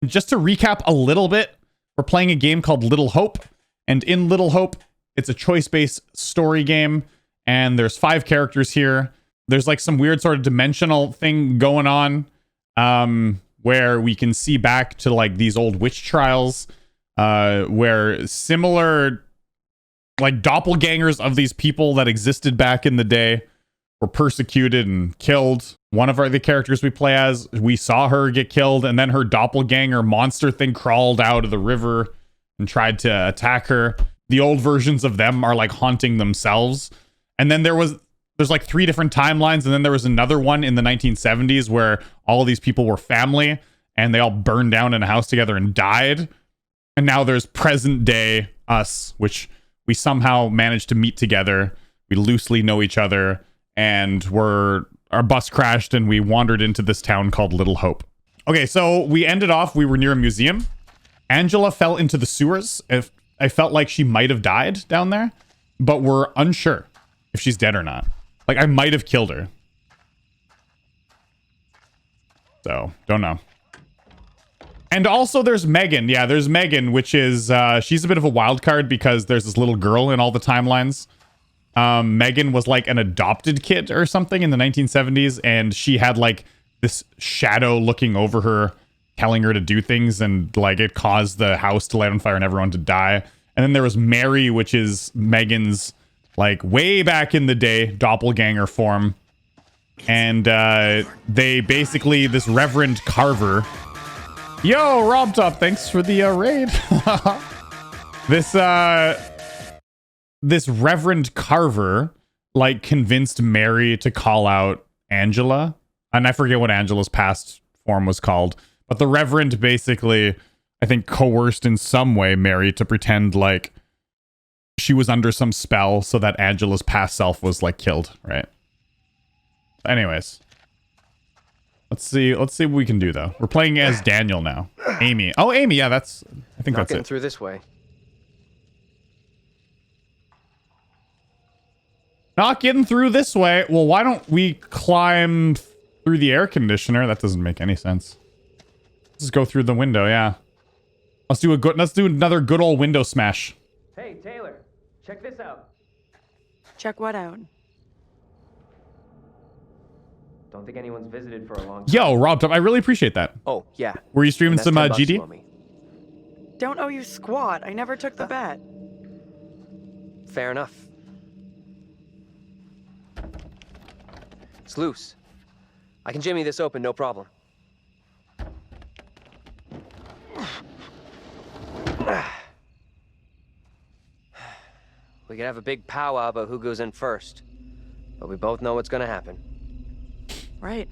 just to recap a little bit, we're playing a game called Little Hope. And in Little Hope, it's a choice-based story game. And there's 5 characters here. There's like some weird sort of dimensional thing going on where we can see back to like these old witch trials where similar like doppelgangers of these people that existed back in the day were persecuted and killed. One of the characters we play as, we saw her get killed, and then her doppelganger monster thing crawled out of the river and tried to attack her. The old versions of them are like haunting themselves. And then there's like 3 different timelines, and then there was another one in the 1970s where all of these people were family and they all burned down in a house together and died. And now there's present day us, which we somehow managed to meet together. We loosely know each other, and our bus crashed and we wandered into this town called Little Hope. Okay, so we were near a museum. Angela fell into the sewers. I felt like she might have died down there, but we're unsure if she's dead or not. Like, I might have killed her. So, don't know. And also there's Megan. Yeah, there's Megan, which is, she's a bit of a wild card because there's this little girl in all the timelines. Megan was like an adopted kid or something in the 1970s, and she had like this shadow looking over her, telling her to do things, and like it caused the house to light on fire and everyone to die. And then there was Mary, which is Megan's like way back in the day doppelganger form. And they basically, this Reverend Carver, yo, Rob Top, thanks for the raid. This Reverend Carver like convinced Mary to call out Angela, and I forget what Angela's past form was called, but the Reverend basically, I think, coerced in some way Mary to pretend like she was under some spell so that Angela's past self was like killed, right? Anyways, let's see what we can do though. We're playing as Daniel now. Amy. Oh, Amy. Yeah, I think that's it. Through this way. Not getting through this way. Well, why don't we climb through the air conditioner? That doesn't make any sense. Let's just go through the window. Yeah. Let's do another good old window smash. Hey, Taylor, check this out. Check what out? Don't think anyone's visited for a long time. Yo, Rob Top, I really appreciate that. Oh, yeah. Were you streaming some GD? Don't owe you squat. I never took the bet. Fair enough. It's loose. I can jimmy this open, no problem. We could have a big powwow about who goes in first, but we both know what's gonna happen. Right.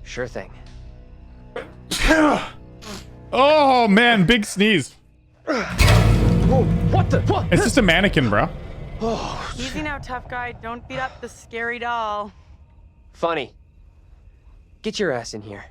Sure thing. Oh man, big sneeze. Whoa, what the? What? It's just a mannequin, bro. Oh, easy now, tough guy. Don't beat up the scary doll. Funny. Get your ass in here.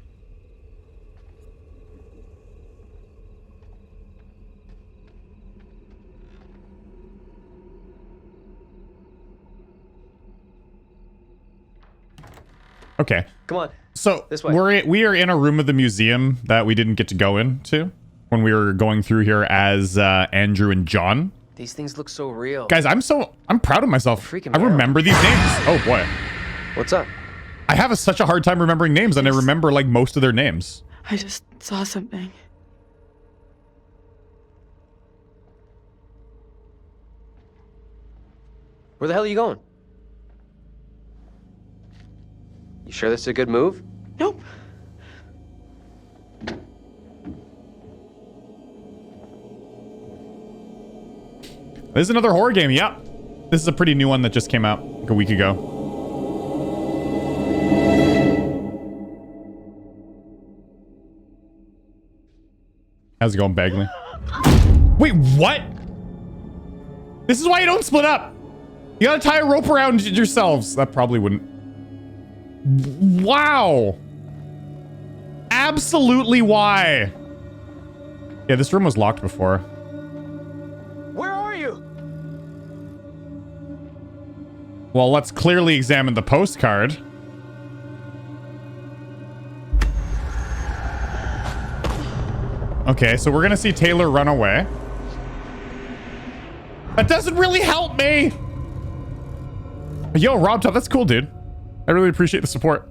Okay. Come on. So This way. we are in a room of the museum that we didn't get to go into when we were going through here as Andrew and John. These things look so real. Guys, I'm proud of myself. Freaking I remember these names. Oh boy. What's up? I have such a hard time remembering names, and I remember like most of their names. I just saw something. Where the hell are you going? You sure this is a good move? Nope. This is another horror game. Yep. This is a pretty new one that just came out like a week ago. How's it going, Bagley? Wait, what? This is why you don't split up. You gotta tie a rope around yourselves. That probably wouldn't. Wow. Absolutely why. Yeah, this room was locked before. Where are you? Well, let's clearly examine the postcard. Okay, so we're gonna see Taylor run away. That doesn't really help me. Yo, Rob Top, that's cool, dude. I really appreciate the support.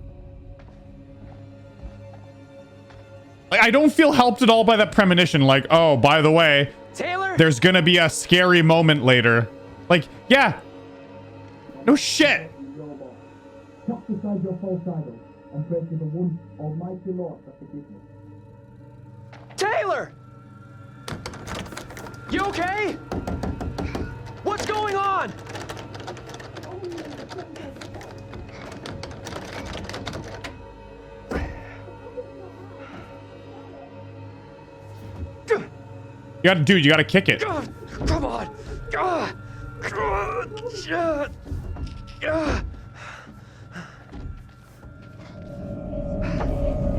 Like, I don't feel helped at all by that premonition. Like, oh, by the way, Taylor? there's gonna be a scary moment later. Like, yeah. No shit. Cast aside your false idols and pray to the one almighty Lord for forgiveness. Taylor! You okay? What's going on? You gotta, dude, you gotta kick it. Come on.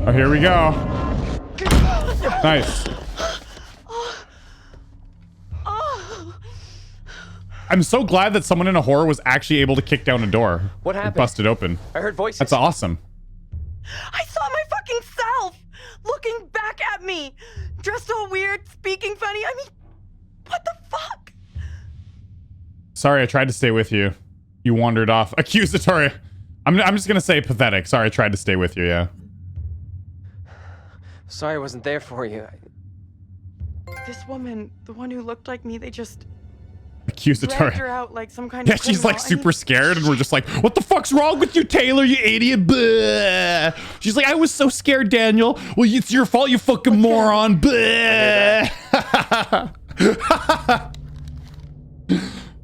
Oh, here we go. Nice. I'm so glad that someone in a horror was actually able to kick down a door. What happened? Bust it open. I heard voices. That's awesome. I saw my fucking self looking back at me, dressed all weird, speaking funny. I mean, what the fuck? Sorry, I tried to stay with you. You wandered off. Accusatory. I'm just gonna say pathetic. Sorry, I tried to stay with you, yeah. Sorry I wasn't there for you. This woman, the one who looked like me, they just Accusatory. dragged her out like some kind Yeah, of she's like criminal. I super mean, scared, and we're just like, what the fuck's wrong with you, Taylor, you idiot? Blah. She's like, I was so scared, Daniel. Well, it's your fault, you fucking moron. Blah.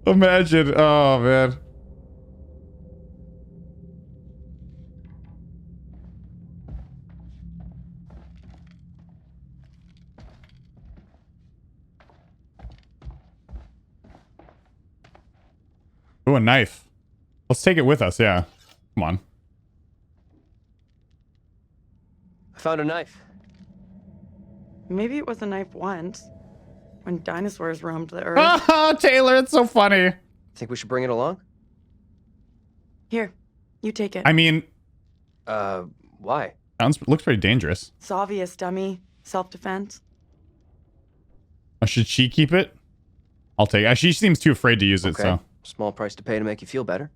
Imagine. Oh, man. Oh, a knife. Let's take it with us, yeah. Come on. I found a knife. maybe it was a knife once, when dinosaurs roamed the earth. Ah, Taylor, it's so funny. Think we should bring it along? Here, you take it. I mean, Why? looks pretty dangerous. It's obvious, dummy. Self-defense. Should she keep it? I'll take it. She seems too afraid to use it, Okay. so. Small price to pay to make you feel better.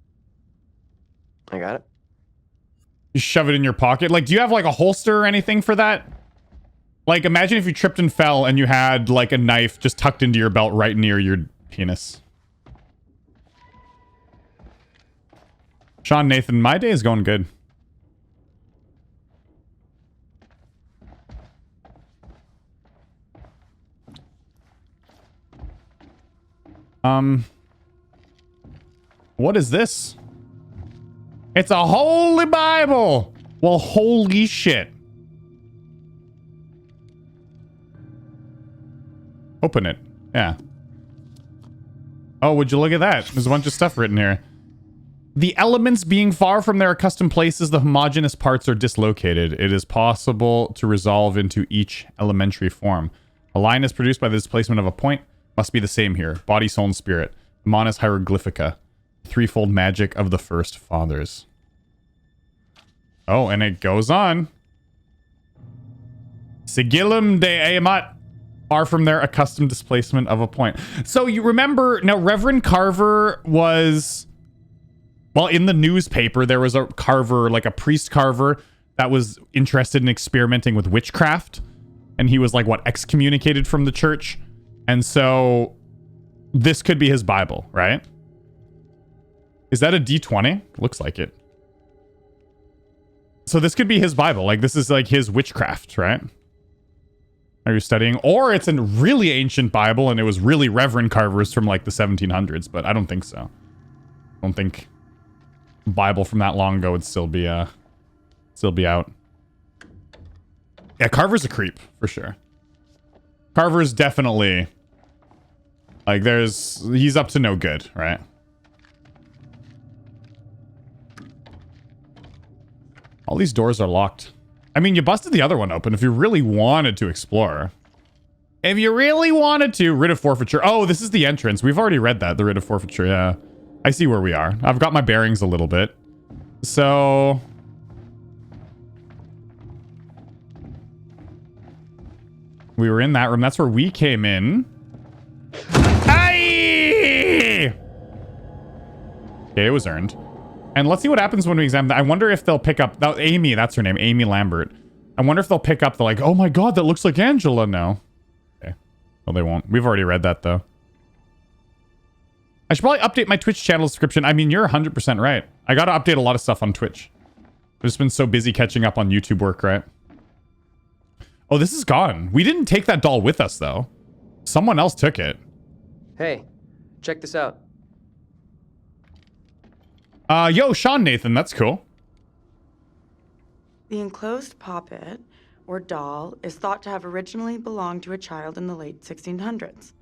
I got it. You shove it in your pocket. Like, do you have like a holster or anything for that? Like, imagine if you tripped and fell and you had like a knife just tucked into your belt right near your penis. Sean Nathan, my day is going good. What is this? It's a holy Bible. Well, holy shit. Open it. Yeah. Oh, would you look at that? There's a bunch of stuff written here. The elements being far from their accustomed places, the homogeneous parts are dislocated. It is possible to resolve into each elementary form. A line is produced by the displacement of a point. Must be the same here. Body, soul, and spirit. Monas Hieroglyphica. Threefold magic of the first fathers. Oh, and it goes on. Sigillum de Amat. Far from their accustomed displacement of a point. So you remember, now Reverend Carver was... Well, in the newspaper, there was a carver, like a priest carver, that was interested in experimenting with witchcraft. And he was like, what, excommunicated from the church? And so this could be his Bible, right? Is that a D20? Looks like it. So this could be his Bible. Like, this is like his witchcraft, right? Are you studying? Or it's a really ancient Bible and it was really Reverend Carver's from like the 1700s, but I don't think so. I don't think a Bible from that long ago would still be out. Yeah, Carver's a creep, for sure. Carver's definitely... Like, he's up to no good, right? All these doors are locked. I mean, you busted the other one open if you really wanted to explore. If you really wanted to. Writ of forfeiture. Oh, this is the entrance. We've already read that, the writ of forfeiture, yeah. I see where we are. I've got my bearings a little bit. So... We were in that room. That's where we came in. Aye! Okay, it was earned. And let's see what happens when we examine that. I wonder if they'll pick up... That, Amy, that's her name. Amy Lambert. I wonder if they'll pick up the like, oh my god, that looks like Angela now. Okay. Well, they won't. We've already read that, though. I should probably update my Twitch channel description. I mean, you're 100% right. I gotta update a lot of stuff on Twitch. I've just been so busy catching up on YouTube work, right? Oh, this is gone. We didn't take that doll with us, though. Someone else took it. Hey, check this out. Yo, Sean Nathan, that's cool. The enclosed poppet, or doll, is thought to have originally belonged to a child in the late 1600s.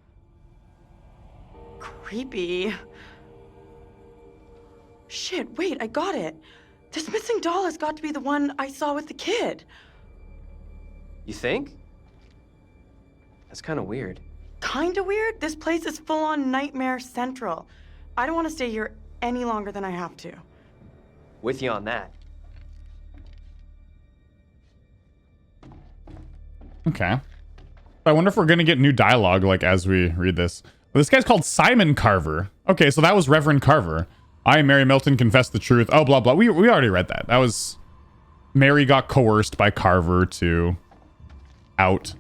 Creepy. Shit, wait, I got it. This missing doll has got to be the one I saw with the kid. You think? That's kind of weird. Kinda weird? This place is full-on Nightmare Central. I don't want to stay here any longer than I have to. With you on that. Okay. I wonder if we're gonna get new dialogue, like, as we read this. Well, this guy's called Simon Carver. Okay, so that was Reverend Carver. I, Mary Milton, confess the truth. Oh, blah, blah. We already read that. That was... Mary got coerced by Carver to out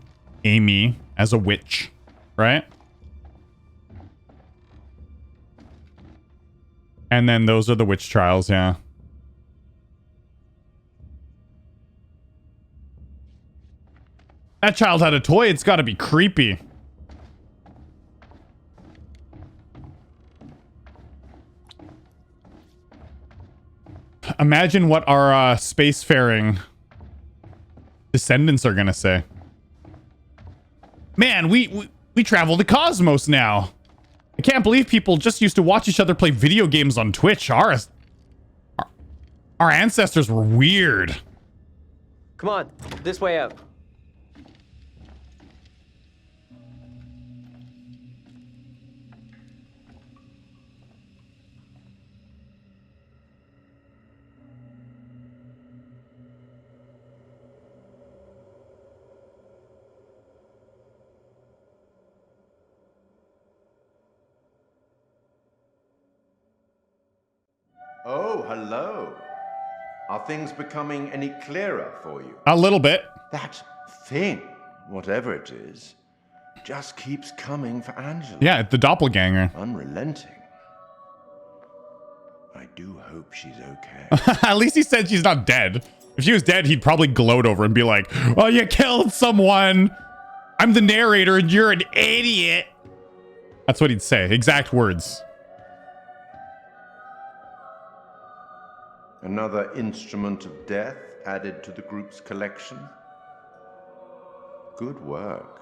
Amy as a witch, right? And then those are the witch trials, yeah. That child had a toy. It's got to be creepy. Imagine what our spacefaring descendants are going to say. Man, we travel the cosmos now. I can't believe people just used to watch each other play video games on Twitch. Our ancestors were weird. Come on, this way out. Oh, hello. Are things becoming any clearer for you? A little bit. That thing, whatever it is, just keeps coming for Angela. Yeah, the doppelganger. Unrelenting. I do hope she's okay. At least he said she's not dead. If she was dead, he'd probably gloat over and be like, oh, you killed someone. I'm the narrator and you're an idiot. That's what he'd say. Exact words. Another instrument of death added to the group's collection. Good work.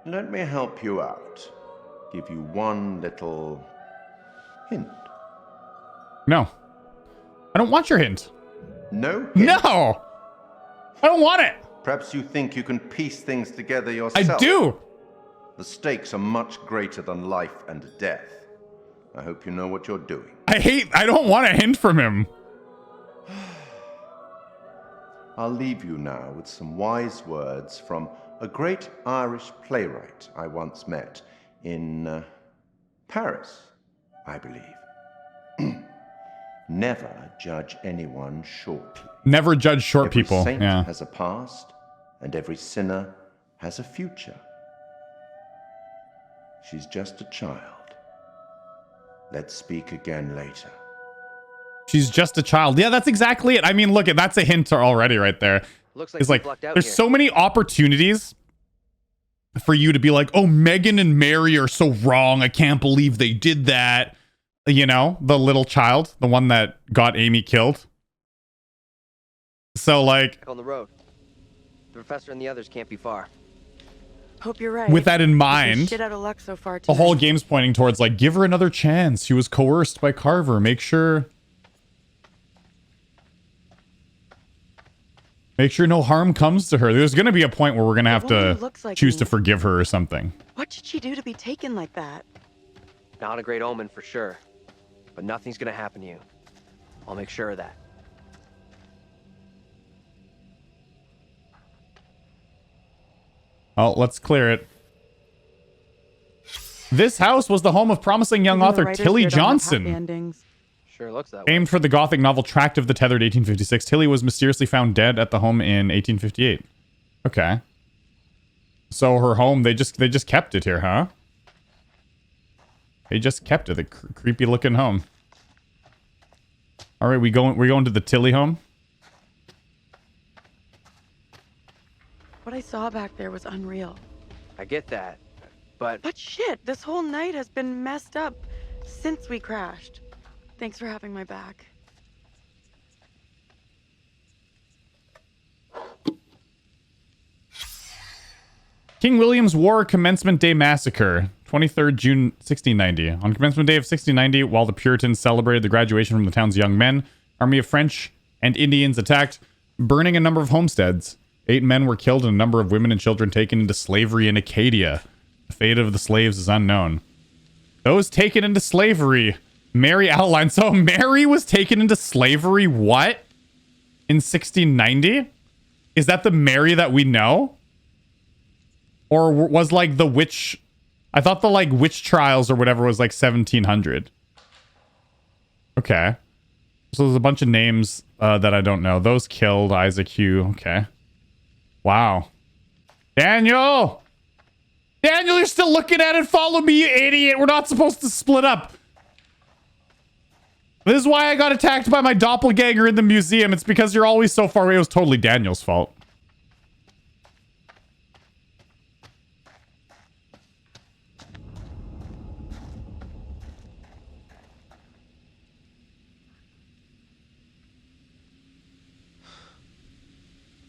Let me help you out. Give you one little hint. No. I don't want your hint. No hint? No. I don't want it. Perhaps you think you can piece things together yourself. I do. The stakes are much greater than life and death. I hope you know what you're doing. I don't want a hint from him. I'll leave you now with some wise words from a great Irish playwright I once met in Paris, I believe. Never judge anyone shortly. Never judge short Every people. saint Yeah. has a past, and every sinner has a future. She's just a child. Let's speak again later. She's just a child. Yeah, that's exactly it. I mean, look, that's a hint already right there. Looks like It's we like, lucked out there's here. so many opportunities for you to be like, oh, Megan and Mary are so wrong. I can't believe they did that. You know, the little child, the one that got Amy killed. So, like, Back on the road. The professor and the others can't be far. Hope you're right. with that in This is mind, shit out of luck so far the whole tonight. game's pointing towards, like, give her another chance. She was coerced by Carver. Make sure no harm comes to her. There's going to be a point where we're going to have woman to looks like choose me. to forgive her or something. What did she do to be taken like that? Not a great omen for sure. But nothing's gonna happen to you. I'll make sure of that. Oh, let's clear it. This house was the home of promising young Even the author writers Tilly here don't have happy Johnson. endings. Sure looks that way. Famed for the gothic novel Tract of the Tethered 1856, Tilly was mysteriously found dead at the home in 1858. Okay. So her home, they just kept it here, huh? They just kept it, the creepy looking home. All right, we're going to the Tilly home. What I saw back there was unreal. I get that, but But shit, this whole night has been messed up since we crashed. Thanks for having my back. King William's War Commencement Day Massacre, 23rd June 1690. On Commencement Day of 1690, while the Puritans celebrated the graduation from the town's young men, army of French and Indians attacked, burning a number of homesteads. 8 men were killed and a number of women and children taken into slavery in Acadia. The fate of the slaves is unknown. Those taken into slavery, Mary outlined. So Mary was taken into slavery, what? In 1690? Is that the Mary that we know? Or was like the witch... I thought the like witch trials or whatever was like 1700. Okay. So there's a bunch of names that I don't know. Those killed, Isaac Hugh. Okay. Wow. Daniel! Daniel, you're still looking at it. Follow me, you idiot. We're not supposed to split up. This is why I got attacked by my doppelganger in the museum. It's because you're always so far away. It was totally Daniel's fault.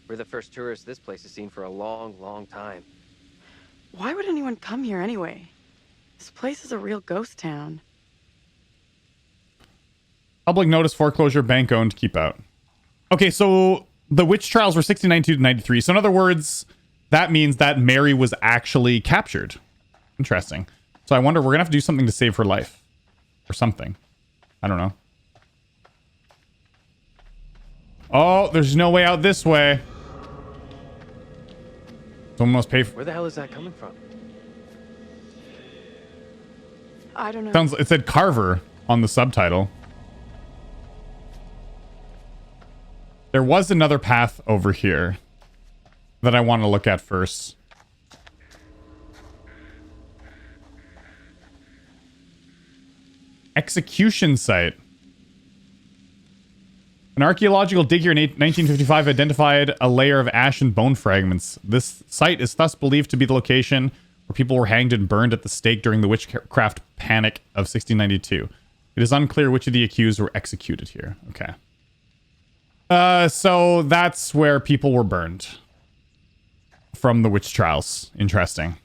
we're the first tourists this place has seen for a long, long time. Why would anyone come here anyway? This place is a real ghost town. Public notice, foreclosure, bank owned, keep out. Okay, so the witch trials were 1692 to 93. So in other words, that means that Mary was actually captured. Interesting. So I wonder, we're gonna have to do something to save her life. Or something. I don't know. Oh, there's no way out this way. Someone must pay for... Where the hell is that coming from? I don't know. It said Carver on the subtitle. There was another path over here that I want to look at first. Execution site. An archaeological dig here in 1955 identified a layer of ash and bone fragments. This site is thus believed to be the location where people were hanged and burned at the stake during the witchcraft panic of 1692. It is unclear which of the accused were executed here. Okay. So that's where people were burned from the witch trials. Interesting.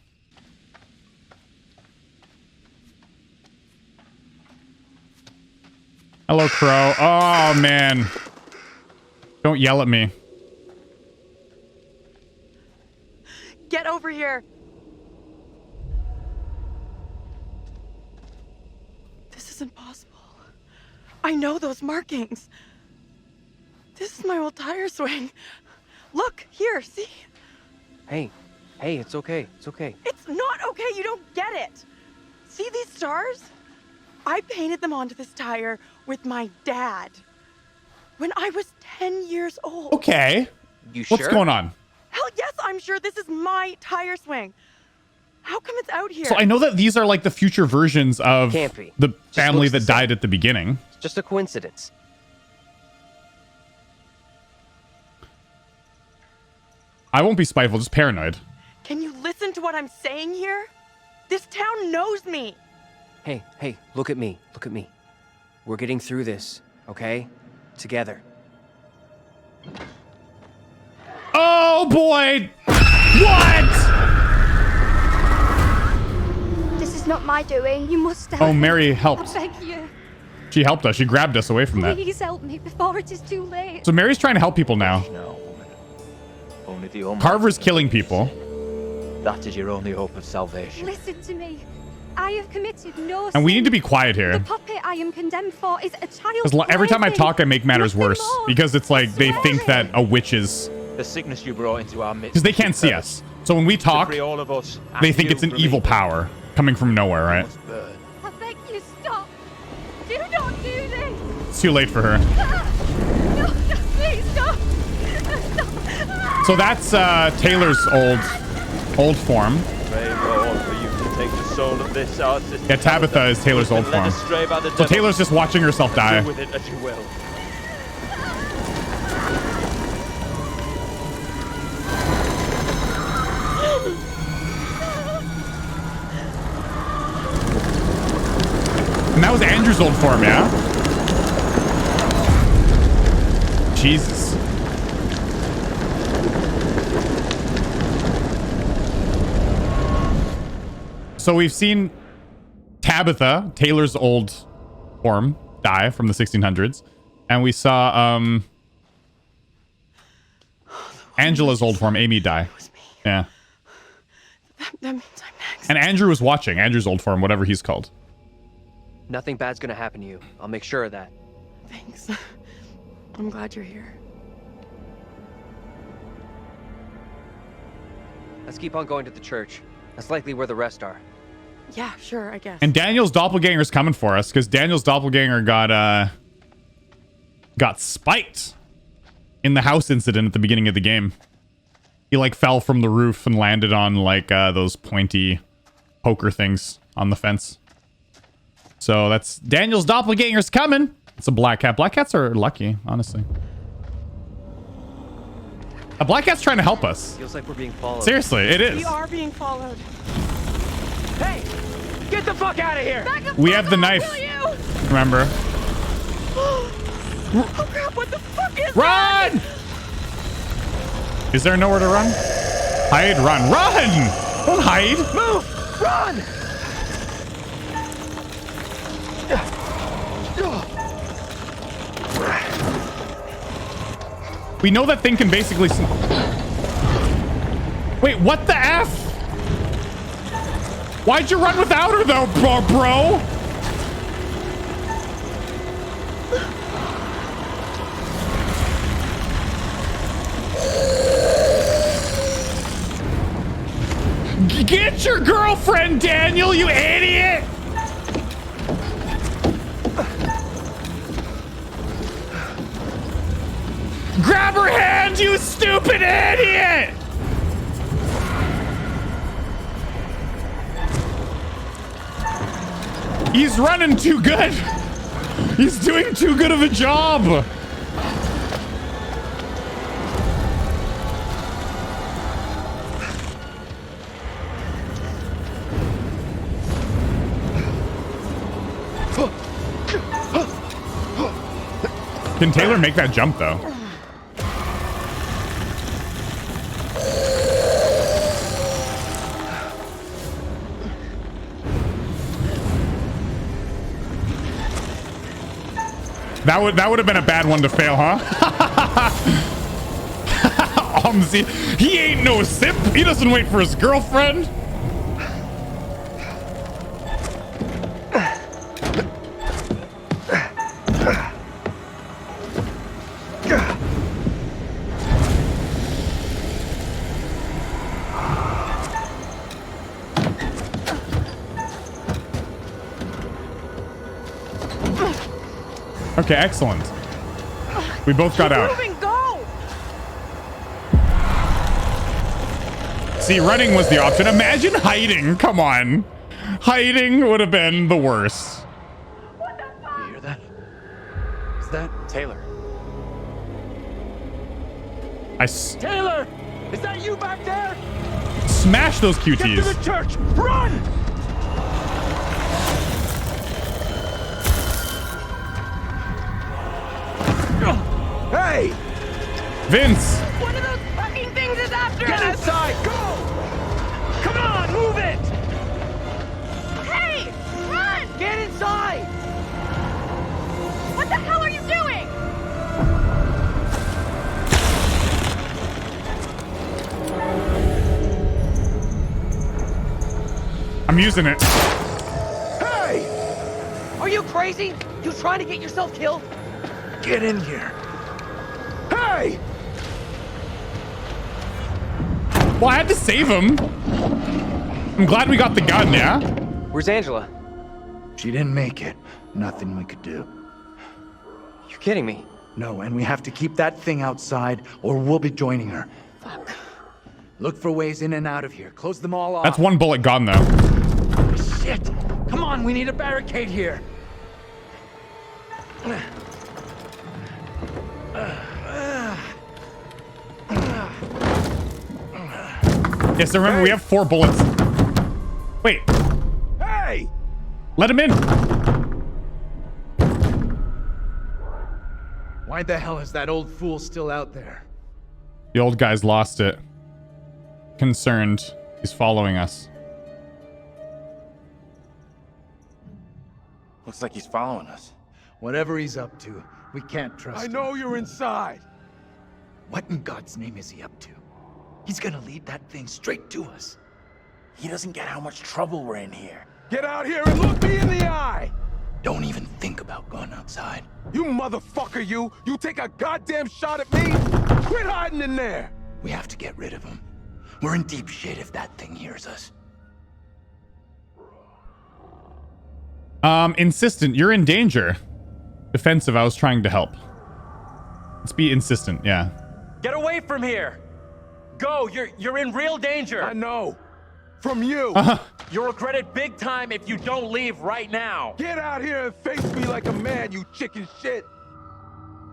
Hello, Crow. Oh, man. Don't yell at me. Get over here. This isn't possible. I know those markings. This is my old tire swing. Look, here, see? Hey, it's okay. It's okay. It's not okay, you don't get it. See these stars? I painted them onto this tire with my dad when I was 10 years old. Okay. You sure? What's going on? Hell yes, I'm sure this is my tire swing. How come it's out here? So I know that these are like the future versions of Can't be. the Just family looks that the same. died at the beginning. It's just a coincidence. I won't be spiteful, just paranoid. Can you listen to what I'm saying here? This town knows me. Hey, look at me. Look at me. We're getting through this, okay? Together. Oh boy! What? This is not my doing. You must help Oh, me. Mary I helped. beg you. She helped us. She grabbed us away from that. Please help me before it is too late. So Mary's trying to help people now. No, woman. Only the Almighty Carver's can killing save people. sin. That is your only hope of salvation. Listen to me. I have committed no sin. And we need to be quiet The here. puppet I am condemned for is a child. Because every time I talk, I make matters Nothing worse. more. Because it's like they think that Swear a witch is The sickness you brought into our midst. Because they can't see us. So when we talk, To free all of us, they and think you it's an from evil power coming from nowhere, right? must burn. I beg you, stop. Do not do this. It's too late for her. No, please, stop. Stop. So that's Taylor's old form. Pray, Lord, for you to take the soul of this our sister. Yeah, Tabitha is Taylor's old Who's been led form. astray by the So devil. Taylor's just watching herself die. Do with it as you will. And that was Andrew's old form, yeah? Jesus. So we've seen Tabitha, Taylor's old form, die from the 1600s. And we saw Angela's old form, Amy, die. Yeah. That means I'm next. And Andrew was watching. Andrew's old form, whatever he's called. Nothing bad's gonna happen to you. I'll make sure of that. Thanks. I'm glad you're here. Let's keep on going to the church. That's likely where the rest are. Yeah, sure, I guess. And Daniel's doppelganger's coming for us because Daniel's doppelganger got spiked in the house incident at the beginning of the game. He like fell from the roof and landed on like those pointy poker things on the fence. So that's Daniel's doppelganger's coming. It's a black cat. Black cats are lucky, honestly. A black cat's trying to help us. Feels like we're being followed. Seriously, it is. We are being followed. Hey! Get the fuck out of here! Back up, We have the will knife. you? Remember? Oh crap, what the fuck is Run! Is there nowhere to run? Hide, run. Run! Don't hide. Move! Run! We know that thing can basically... Wait, what the F? Why'd you run without her, though, bro? Get your girlfriend, Daniel, you idiot! Grab her hand, you stupid idiot! He's running too good. He's doing too good of a job. Can Taylor make that jump, though? That would have been a bad one to fail, huh? He ain't no simp. He doesn't wait for his girlfriend. Okay, excellent. We both got out. Moving, go! See, running was the option. Imagine hiding. Come on. Hiding would have been the worst. You hear that? Is that Taylor? Taylor! Is that you back there? Smash those Get to QTs. the church! Run! Hey! Vince. One of those fucking things is after Get us! inside! Go! Come on, move it! Hey! Run! Get inside! What the hell are you doing? I'm using it. Hey! Are you crazy? You trying to get yourself killed? Get in here! Hey! Well, I had to save him. I'm glad we got the gun, yeah? Where's Angela? She didn't make it. Nothing we could do. You're kidding me. No, and we have to keep that thing outside, or we'll be joining her. Fuck. Look for ways in and out of here. Close them all off. That's one bullet gone, though. Shit! Come on, we need a barricade here. Yes, remember, we have 4 bullets. Wait. Hey! Let him in. Why the hell is that old fool still out there? The old guy's lost it. Concerned. He's following us. Looks like he's following us. Whatever he's up to, we can't trust I him. know you're inside. What in God's name is he up to? He's gonna lead that thing straight to us. He doesn't get how much trouble we're in here. Get out here and look me in the eye. Don't even think about going outside. You motherfucker, you. You take a goddamn shot at me? Quit hiding in there. We have to get rid of him. We're in deep shit if that thing hears us. Insistent. You're in danger. Defensive. I was trying to help. Let's be insistent. Yeah. Get away from here! Go! You're in real danger! I know. From you. You'll regret it big time if you don't leave right now! Get out here and face me like a man, you chicken shit.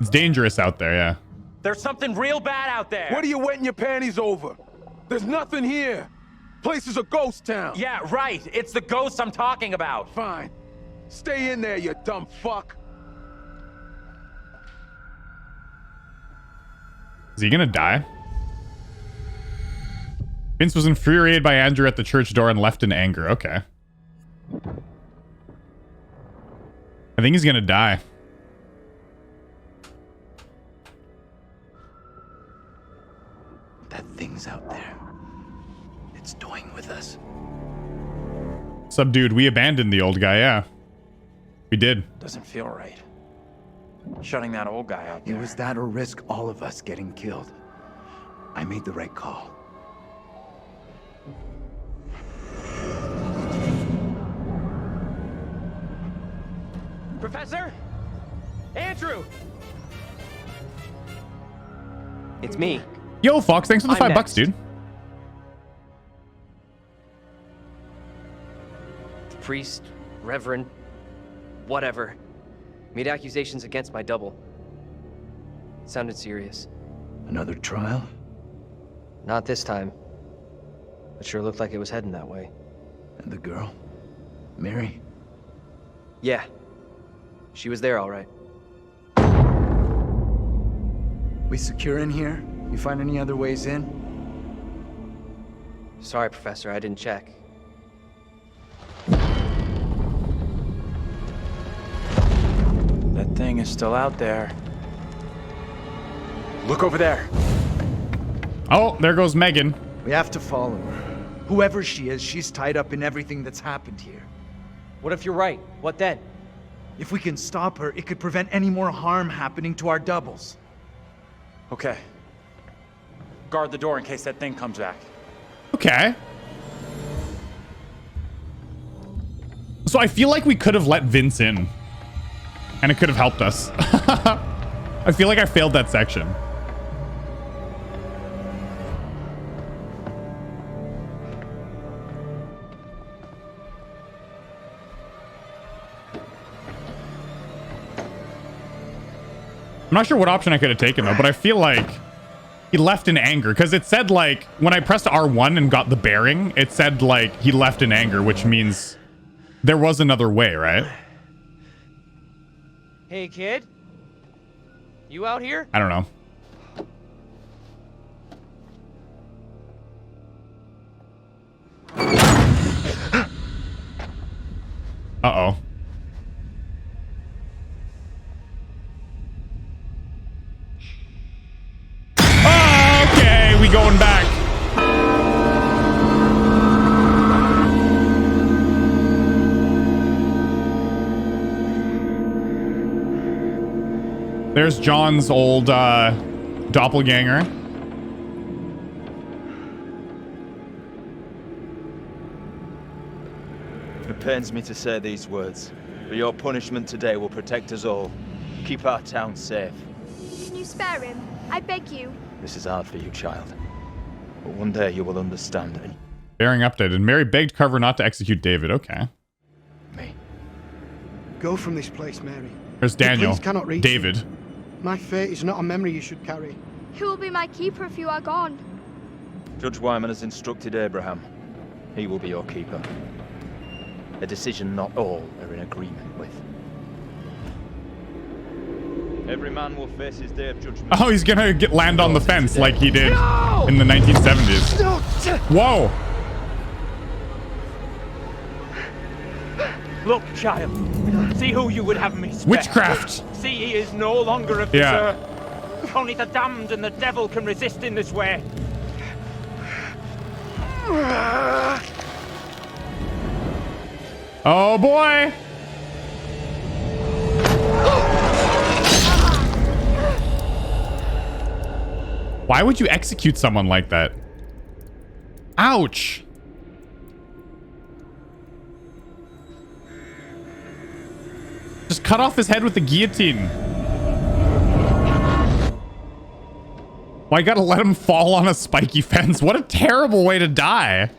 It's dangerous out there, yeah. There's something real bad out there! What are you wetting your panties over? There's nothing here. Place is a ghost town. Yeah, right! It's the ghosts I'm talking about! Fine. Stay in there, you dumb fuck. Is he gonna die? Vince was infuriated by Andrew at the church door and left in anger. Okay. I think he's gonna die. That thing's out there. It's toying with us. Subdued. We abandoned the old guy, yeah. We did. Doesn't feel right. Shutting that old guy out there. It was that or risk all of us getting killed. I made the right call. Professor? Andrew! It's me. Yo, Fox, thanks for the I'm $5, next. dude. Priest, reverend, whatever. Made accusations against my double. It sounded serious. Another trial? Not this time. It sure looked like it was heading that way. And the girl? Mary? Yeah. She was there all right. We secure in here? You find any other ways in? Sorry, Professor, I didn't check. That thing is still out there. Look over there. Oh, there goes Megan. We have to follow her. Whoever she is, she's tied up in everything that's happened here. What if you're right? What then? If we can stop her, it could prevent any more harm happening to our doubles. Okay. Guard the door in case that thing comes back. Okay. So I feel like we could have let Vince in. And it could have helped us. I feel like I failed that section. I'm not sure what option I could have taken though, but I feel like he left in anger because it said like when I pressed R1 and got the bearing, it said like he left in anger, which means there was another way, right? Hey, kid? You out here? I don't know. Uh-oh. Okay, we going back. There's John's old doppelganger. pains me to say these words, but your punishment today will protect us all. Keep our town safe. Can you spare him? I beg you. This is hard for you, child. But one day you will understand. And Bearing updated. Mary begged Carver not to execute David. Okay. me. Go from this place, Mary. There's Daniel. Please cannot reach David. you. My fate is not a memory you should carry. Who will be my keeper if you are gone? Judge Wyman has instructed Abraham. He will be your keeper. A decision not all are in agreement with. Every man will face his day of judgment. Oh, he's gonna land on the fence like he did in the 1970s. Whoa. Look, child. See who you would have me spare. Witchcraft. See, he is no longer of this earth. Only the damned and the devil can resist in this way. Oh boy. Why would you execute someone like that? Ouch. Just cut off his head with the guillotine. Why gotta let him fall on a spiky fence? What a terrible way to die.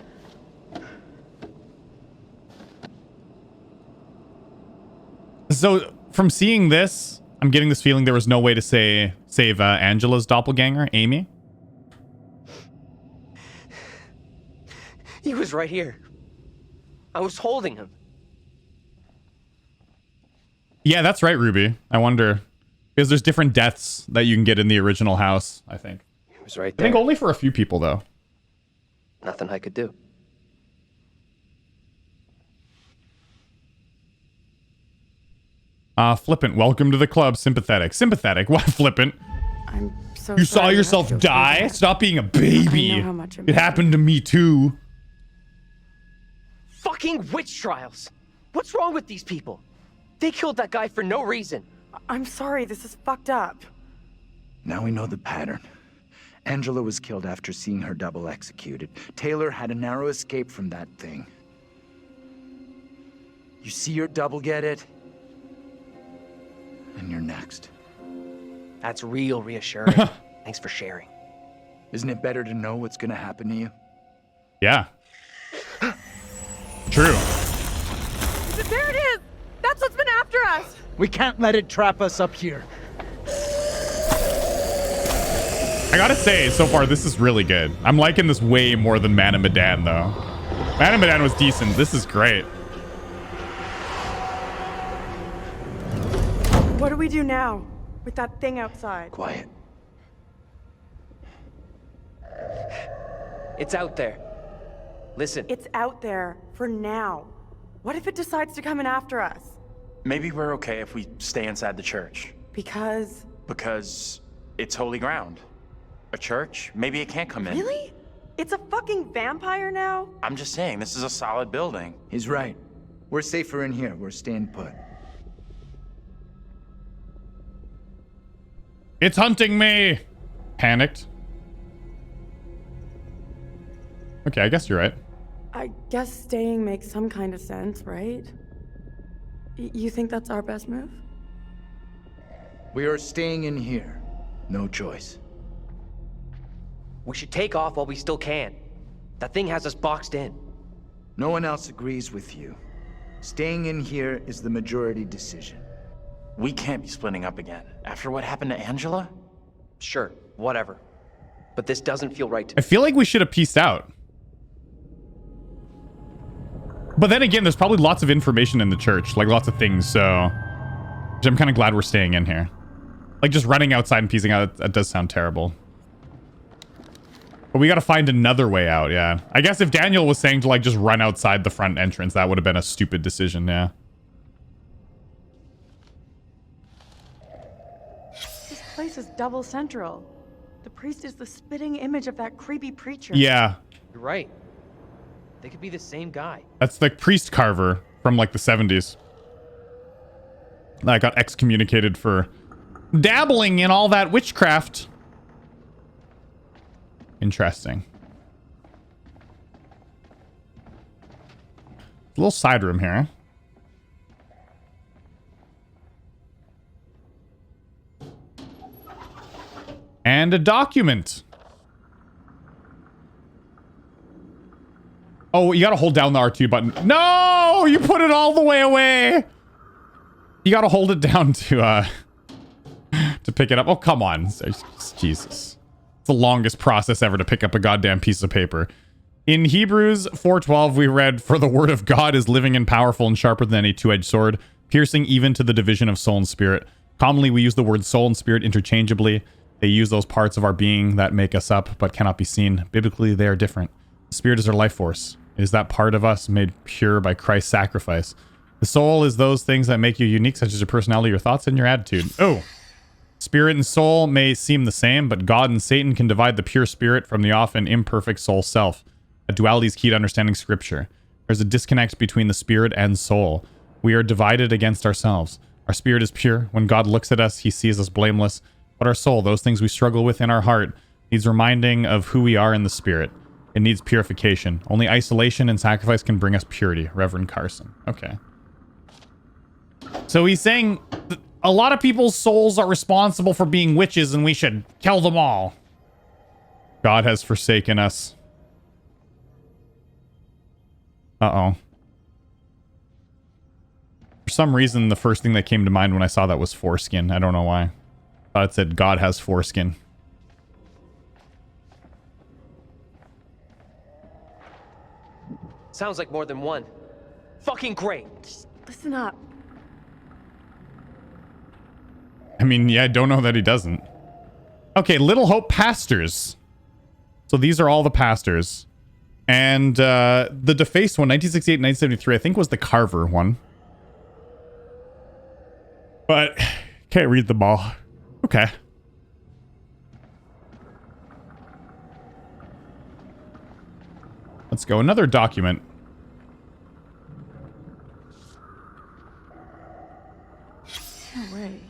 So from seeing this, I'm getting this feeling there was no way to save Angela's doppelganger, Amy. He was right here. I was holding him. Yeah, that's right, Ruby. I wonder. Because there's different deaths that you can get in the original house, I think. He was right I there. think only for a few people, though. Nothing I could do. Flippant, welcome to the club. Sympathetic. Sympathetic? What, Flippant? I'm so You saw sorry yourself you have to go die? through that. Stop being a baby. I know how much It happened to me, too. Fucking witch trials! What's wrong with these people? They killed that guy for no reason. I'm sorry, this is fucked up. Now we know the pattern. Angela was killed after seeing her double executed. Taylor had a narrow escape from that thing. You see your double get it? And you're next. That's real reassuring. Thanks for sharing. Isn't it better to know what's gonna happen to you? Yeah. True. There it is! That's what's been after us! We can't let it trap us up here. I gotta say, so far, this is really good. I'm liking this way more than Man of Medan, though. Man of Medan was decent. This is great. What do we do now with that thing outside? Quiet. It's out there. Listen. It's out there for now. What if it decides to come in after us? Maybe we're okay if we stay inside the church. Because it's holy ground. A church? Maybe it can't come in. Really? It's a fucking vampire now? I'm just saying, this is a solid building. He's right. We're safer in here. We're staying put. It's hunting me! Panicked. Okay, I guess you're right. I guess staying makes some kind of sense, right? You think that's our best move? We are staying in here. No choice. We should take off while we still can. That thing has us boxed in. No one else agrees with you. Staying in here is the majority decision. We can't be splitting up again. After what happened to Angela? Sure, whatever. But this doesn't feel right to I me. feel like we should have pieced out. But then again, there's probably lots of information in the church, like lots of things, so I'm kind of glad we're staying in here. Like just running outside and piecing out, that does sound terrible. But we got to find another way out, yeah. I guess if Daniel was saying to like just run outside the front entrance, that would have been a stupid decision, yeah. This place is double central. The priest is the spitting image of that creepy preacher. Yeah. You're right. They could be the same guy. That's the priest Carver from like the 70s. That got excommunicated for dabbling in all that witchcraft. Interesting. little side room here. And a document. Oh, you gotta hold down the R2 button. No! You put it all the way away! You gotta hold it down to pick it up. Oh, come on. Jesus. It's the longest process ever to pick up a goddamn piece of paper. In Hebrews 4:12, we read, "For the word of God is living and powerful and sharper than a two-edged sword, piercing even to the division of soul and spirit." Commonly, we use the word soul and spirit interchangeably. They use those parts of our being that make us up but cannot be seen. Biblically, they are different. The spirit is our life force. It is that part of us made pure by Christ's sacrifice. The soul is those things that make you unique, such as your personality, your thoughts, and your attitude. Oh. Spirit and soul may seem the same, but God and Satan can divide the pure spirit from the often imperfect soul self. A duality is key to understanding scripture. There's a disconnect between the spirit and soul. We are divided against ourselves. Our spirit is pure. When God looks at us, he sees us blameless. But our soul, those things we struggle with in our heart, needs reminding of who we are in the spirit. It needs purification. Only isolation and sacrifice can bring us purity. Reverend Carson. Okay. So he's saying a lot of people's souls are responsible for being witches and we should kill them all. God has forsaken us. Uh-oh. For some reason, the first thing that came to mind when I saw that was foreskin. I don't know why. I thought it said God has foreskin. Sounds like more than one. Fucking great. Just listen up. I mean, yeah, I don't know that he doesn't. Okay, Little Hope pastors. So these are all the pastors. And the defaced one, 1968, 1973, I think was the Carver one. But can't read them all. Okay. Let's go. Another document. No way.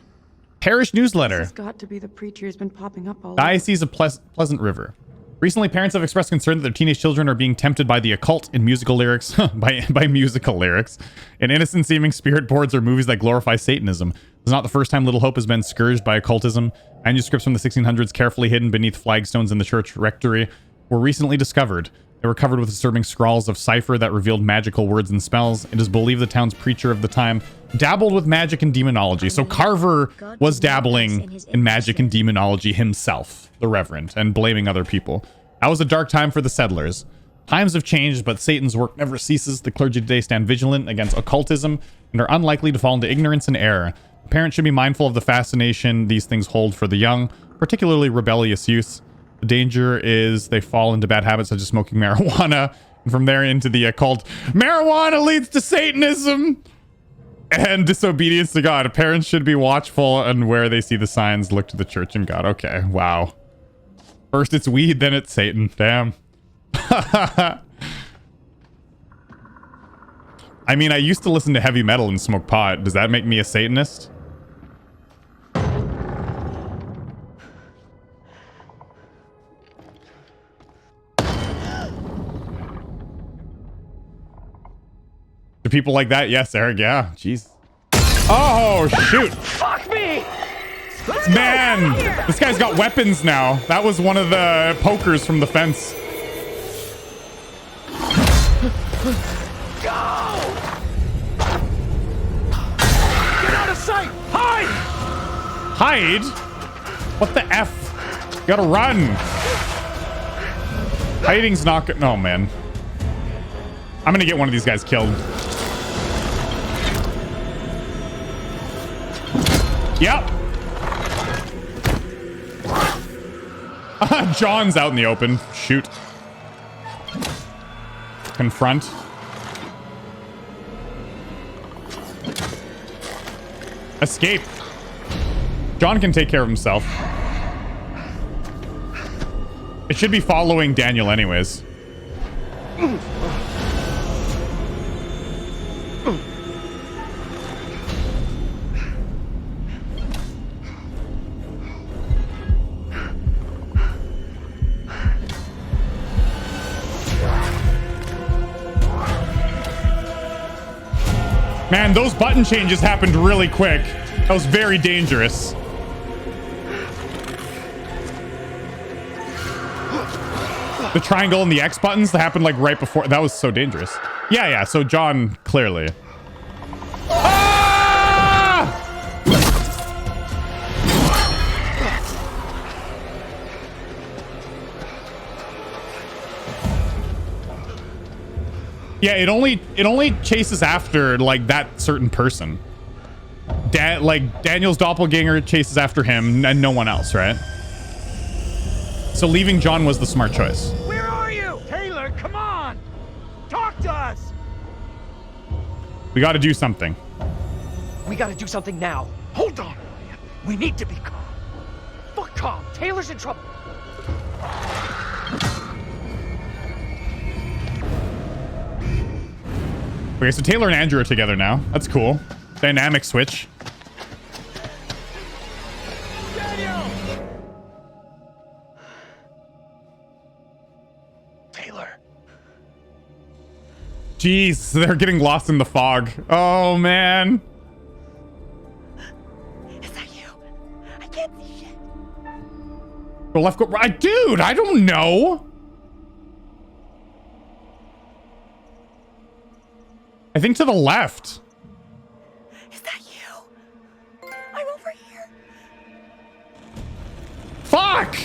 Parish newsletter. This has got to be the preacher who's been popping up all over. Diocese of Pleasant River. Recently, parents have expressed concern that their teenage children are being tempted by the occult in musical lyrics, by musical lyrics, in innocent-seeming spirit boards or movies that glorify Satanism. It's not the first time Little Hope has been scourged by occultism. Manuscripts from the 1600s, carefully hidden beneath flagstones in the church rectory, were recently discovered. They were covered with disturbing scrawls of cipher that revealed magical words and spells. It is believed the town's preacher of the time dabbled with magic and demonology. So Carver was dabbling in magic and demonology himself, the Reverend, and blaming other people. That was a dark time for the settlers. Times have changed, but Satan's work never ceases. The clergy today stand vigilant against occultism and are unlikely to fall into ignorance and error. Parents should be mindful of the fascination these things hold for the young, particularly rebellious youth. The danger is they fall into bad habits such as smoking marijuana, and from there into the occult. Marijuana leads to Satanism and disobedience to God. Parents should be watchful, and where they see the signs, look to the church and God. Okay, wow. First it's weed, then it's Satan. Damn. I mean, I used to listen to heavy metal and smoke pot. Does that make me a Satanist? To people like that? Yes, Eric. Yeah. Jeez. Oh, shoot. Fuck me! Man, this guy's got weapons now. That was one of the pokers from the fence. Go! Get out of sight! Hide! Hide? What the F? You gotta run. Hiding's not good. Oh, man. I'm gonna get one of these guys killed. Yep. John's out in the open. Shoot. Confront. Escape. John can take care of himself. It should be following Daniel anyways. Man, those button changes happened really quick. That was very dangerous. The triangle and the X buttons that happened like right before. That was so dangerous. Yeah. So John, clearly. Ah! Yeah, it only chases after like that certain person. Like Daniel's doppelganger chases after him and no one else, right? So leaving John was the smart choice. Where are you? Taylor, come on! Talk to us! We got to do something. We gotta do something now. Hold on, Ryan. We need to be calm. Fuck calm. Taylor's in trouble. Okay, so Taylor and Andrew are together now. That's cool. Dynamic switch. Jeez, they're getting lost in the fog. Oh, man. Is that you? I can't see shit. Go left, go right. Dude, I don't know. I think to the left. Is that you? I'm over here. Fuck!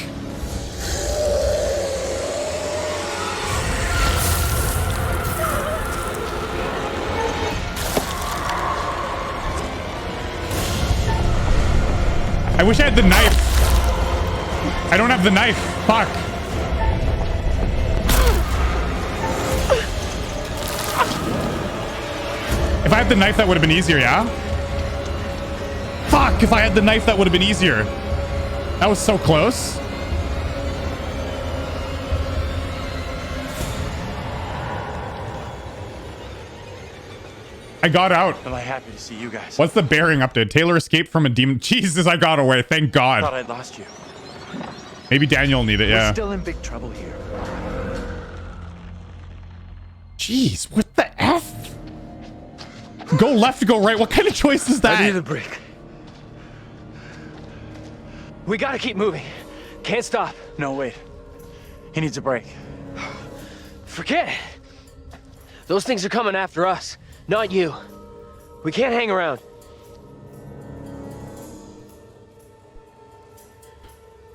I wish I had the knife. I don't have the knife. Fuck. If I had the knife, that would have been easier, yeah? Fuck, if I had the knife, that would have been easier. That was so close. I got out. Am I happy to see you guys? What's the bearing update? Taylor escaped from a demon. Jesus, I got away. Thank God. I thought I'd lost you. Maybe Daniel will need it, yeah. We're still in big trouble here. Jeez, what the F? Go left, go right. What kind of choice is that? I need a break. We gotta keep moving. Can't stop. No, wait. He needs a break. Forget it. Those things are coming after us, not you. We can't hang around.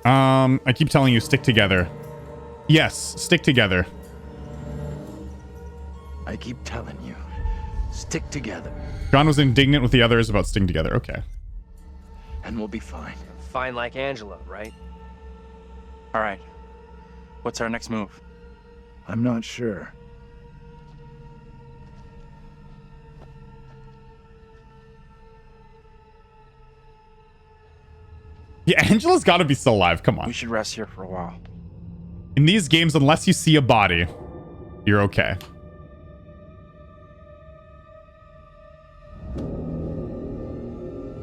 I keep telling you, stick together. Yes, stick together. I keep telling you, stick together. John was indignant with the others about sticking together. Okay. And we'll be fine. Fine like Angela, right? All right. What's our next move? I'm not sure. Yeah, Angela's got to be still alive. Come on. We should rest here for a while. In these games, unless you see a body, you're okay.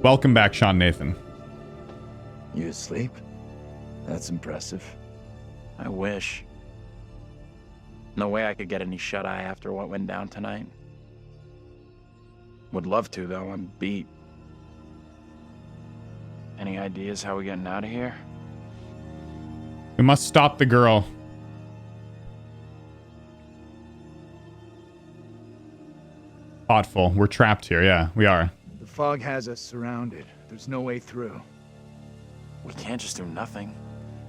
Welcome back, Sean Nathan. You asleep? That's impressive. I wish. No way I could get any shut-eye after what went down tonight. Would love to, though. I'm beat. Any ideas how we're getting out of here? We must stop the girl. Thoughtful. We're trapped here. Yeah, we are. The fog has us surrounded. There's no way through. We can't just do nothing.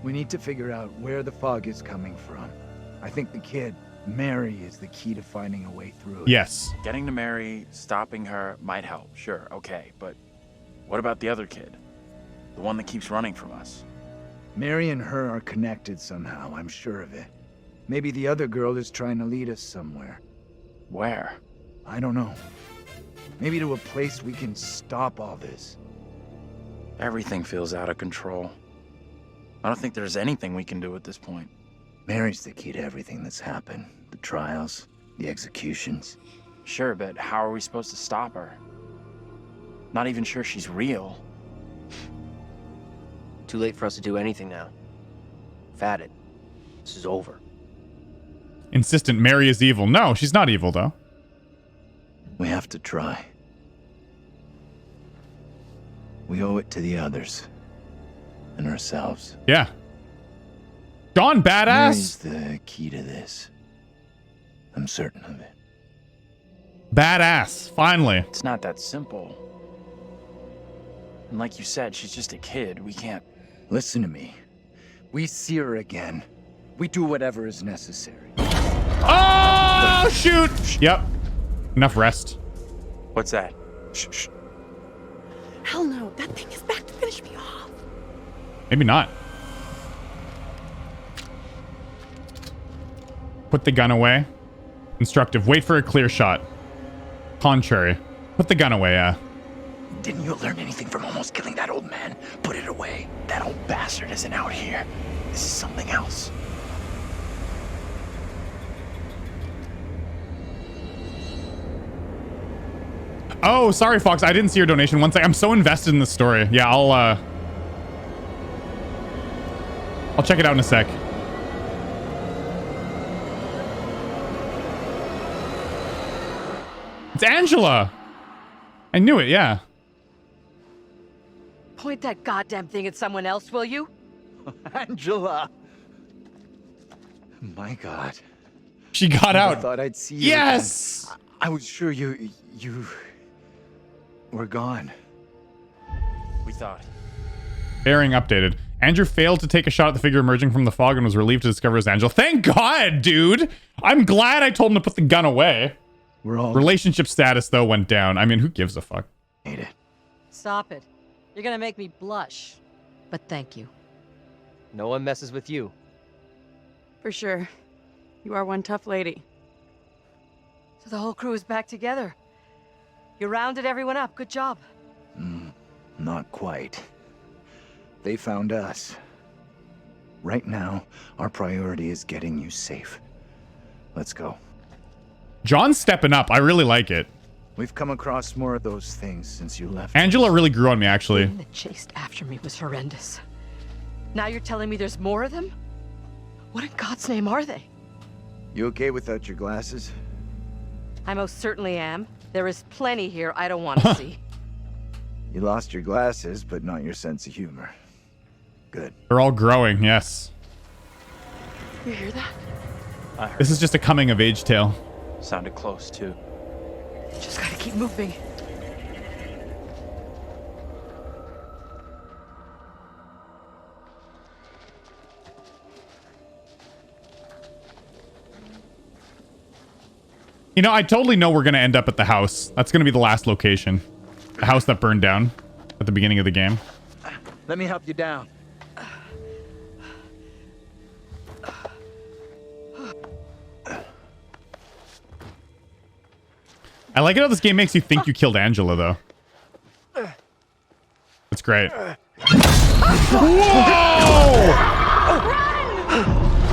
We need to figure out where the fog is coming from. I think the kid, Mary, is the key to finding a way through it. Yes. Getting to Mary, stopping her might help. Sure, okay. But what about the other kid? The one that keeps running from us? Mary and her are connected somehow, I'm sure of it. Maybe the other girl is trying to lead us somewhere. Where? I don't know. Maybe to a place we can stop all this. Everything feels out of control. I don't think there's anything we can do at this point. Mary's the key to everything that's happened. The trials, the executions. Sure, but how are we supposed to stop her? Not even sure she's real. Too late for us to do anything now. Fat it. This is over. Insistent Mary is evil. No, she's not evil, though. We have to try. We owe it to the others. And ourselves. Yeah. John, Mary's badass. the key to this. I'm certain of it. Badass. Finally. It's not that simple. And like you said, she's just a kid. We can't... Listen to me. We see her again. We do whatever is necessary. Oh, shoot. Yep. Enough rest. What's that? Shh. Hell no, that thing is back to finish me off. Maybe not. Put the gun away. Instructive. Wait for a clear shot. Contrary. Put the gun away, yeah. Didn't you learn anything from almost killing that old man? Put it away. That old bastard isn't out here. This is something else. Oh, sorry, Fox. I didn't see your donation. One sec. I'm so invested in this story. Yeah, I'll check it out in a sec. It's Angela. I knew it, yeah. Point that goddamn thing at someone else, will you? Angela! My God. She got out. I thought I'd see you. Yes! Again. I was sure you were gone. We thought. Bearing updated. Andrew failed to take a shot at the figure emerging from the fog and was relieved to discover it was Angela. Thank God, dude! I'm glad I told him to put the gun away. We're all... Relationship status, though, went down. I mean, who gives a fuck? Hate it. Stop it. You're gonna make me blush. But thank you. No one messes with you. For sure. You are one tough lady. So the whole crew is back together. You rounded everyone up. Good job. Not quite. They found us. Right now, our priority is getting you safe. Let's go. John's stepping up. I really like it. We've come across more of those things since you left. Angela really grew on me, actually. The thing that chased after me was horrendous. Now you're telling me there's more of them? What in God's name are they? You okay without your glasses? I most certainly am. There is plenty here I don't want to see. You lost your glasses, but not your sense of humor. Good. They're all growing, yes. You hear that? This is just a coming-of-age tale. Sounded close, too. Just gotta keep moving. You know, I totally know we're going to end up at the house. That's going to be the last location. The house that burned down at the beginning of the game. Let me help you down. I like it how this game makes you think you killed Angela, though. That's great. Whoa!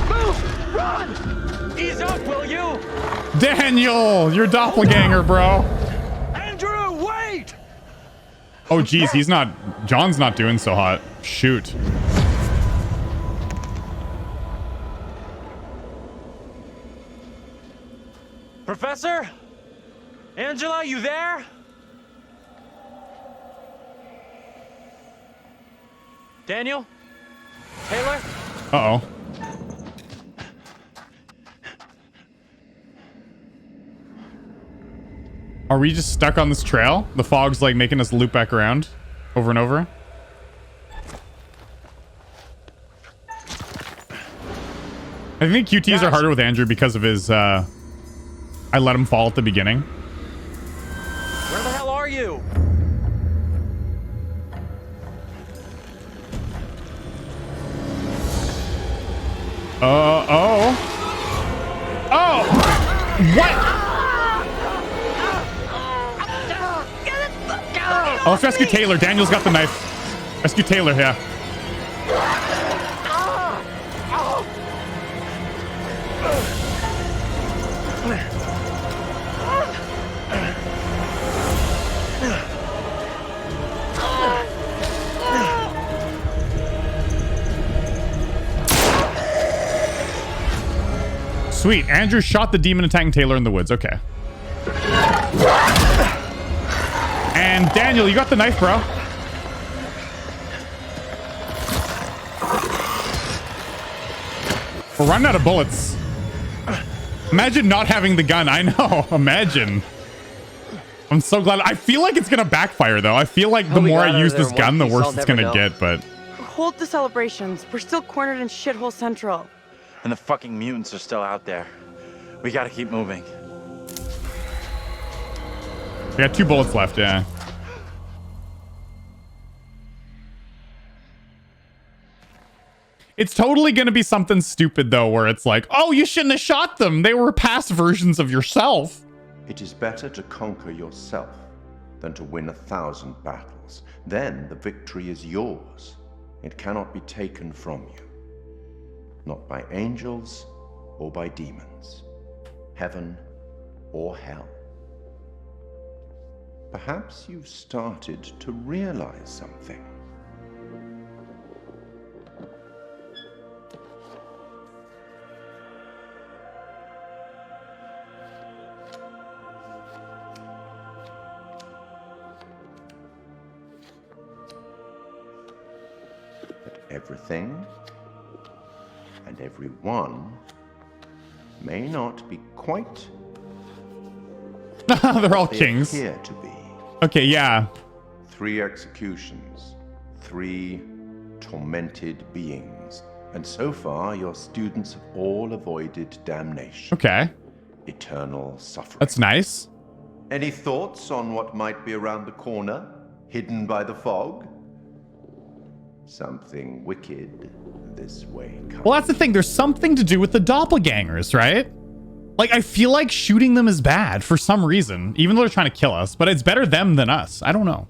Move! Run! Ease up, will you? Daniel, you're Doppelganger, bro. Andrew, wait! Oh, geez, he's not... John's not doing so hot. Shoot. Professor? Angela, you there? Daniel? Taylor? Uh-oh. Are we just stuck on this trail? The fog's like making us loop back around over and over. I think QTs are harder with Andrew because of his, I let him fall at the beginning. Where the hell are you? Oh. What? Oh, let's rescue Taylor. Daniel's got the knife. Rescue Taylor, yeah. Sweet. Andrew shot the demon attacking Taylor in the woods. Okay. And Daniel, you got the knife, bro. We're running out of bullets. Imagine not having the gun. I know. Imagine. I'm so glad. I feel like it's going to backfire, though. I feel like the more I use this gun, the worse it's going to get, but... Hold the celebrations. We're still cornered in Shithole Central. And the fucking mutants are still out there. We gotta keep moving. We got 2 bullets left, yeah. It's totally going to be something stupid, though, where it's like, oh, you shouldn't have shot them. They were past versions of yourself. It is better to conquer yourself than to win 1,000 battles. Then the victory is yours. It cannot be taken from you. Not by angels or by demons. Heaven or hell. Perhaps you've started to realize something. Everything and everyone may not be quite they're all kings. Appear to be. Okay, yeah. 3 executions, 3 tormented beings, and so far your students have all avoided damnation. Okay. Eternal suffering. That's nice. Any thoughts on what might be around the corner, hidden by the fog? Something wicked this way comes. Well, that's the thing. There's something to do with the doppelgangers, right? Like, I feel like shooting them is bad for some reason, even though they're trying to kill us, but it's better them than us. I don't know.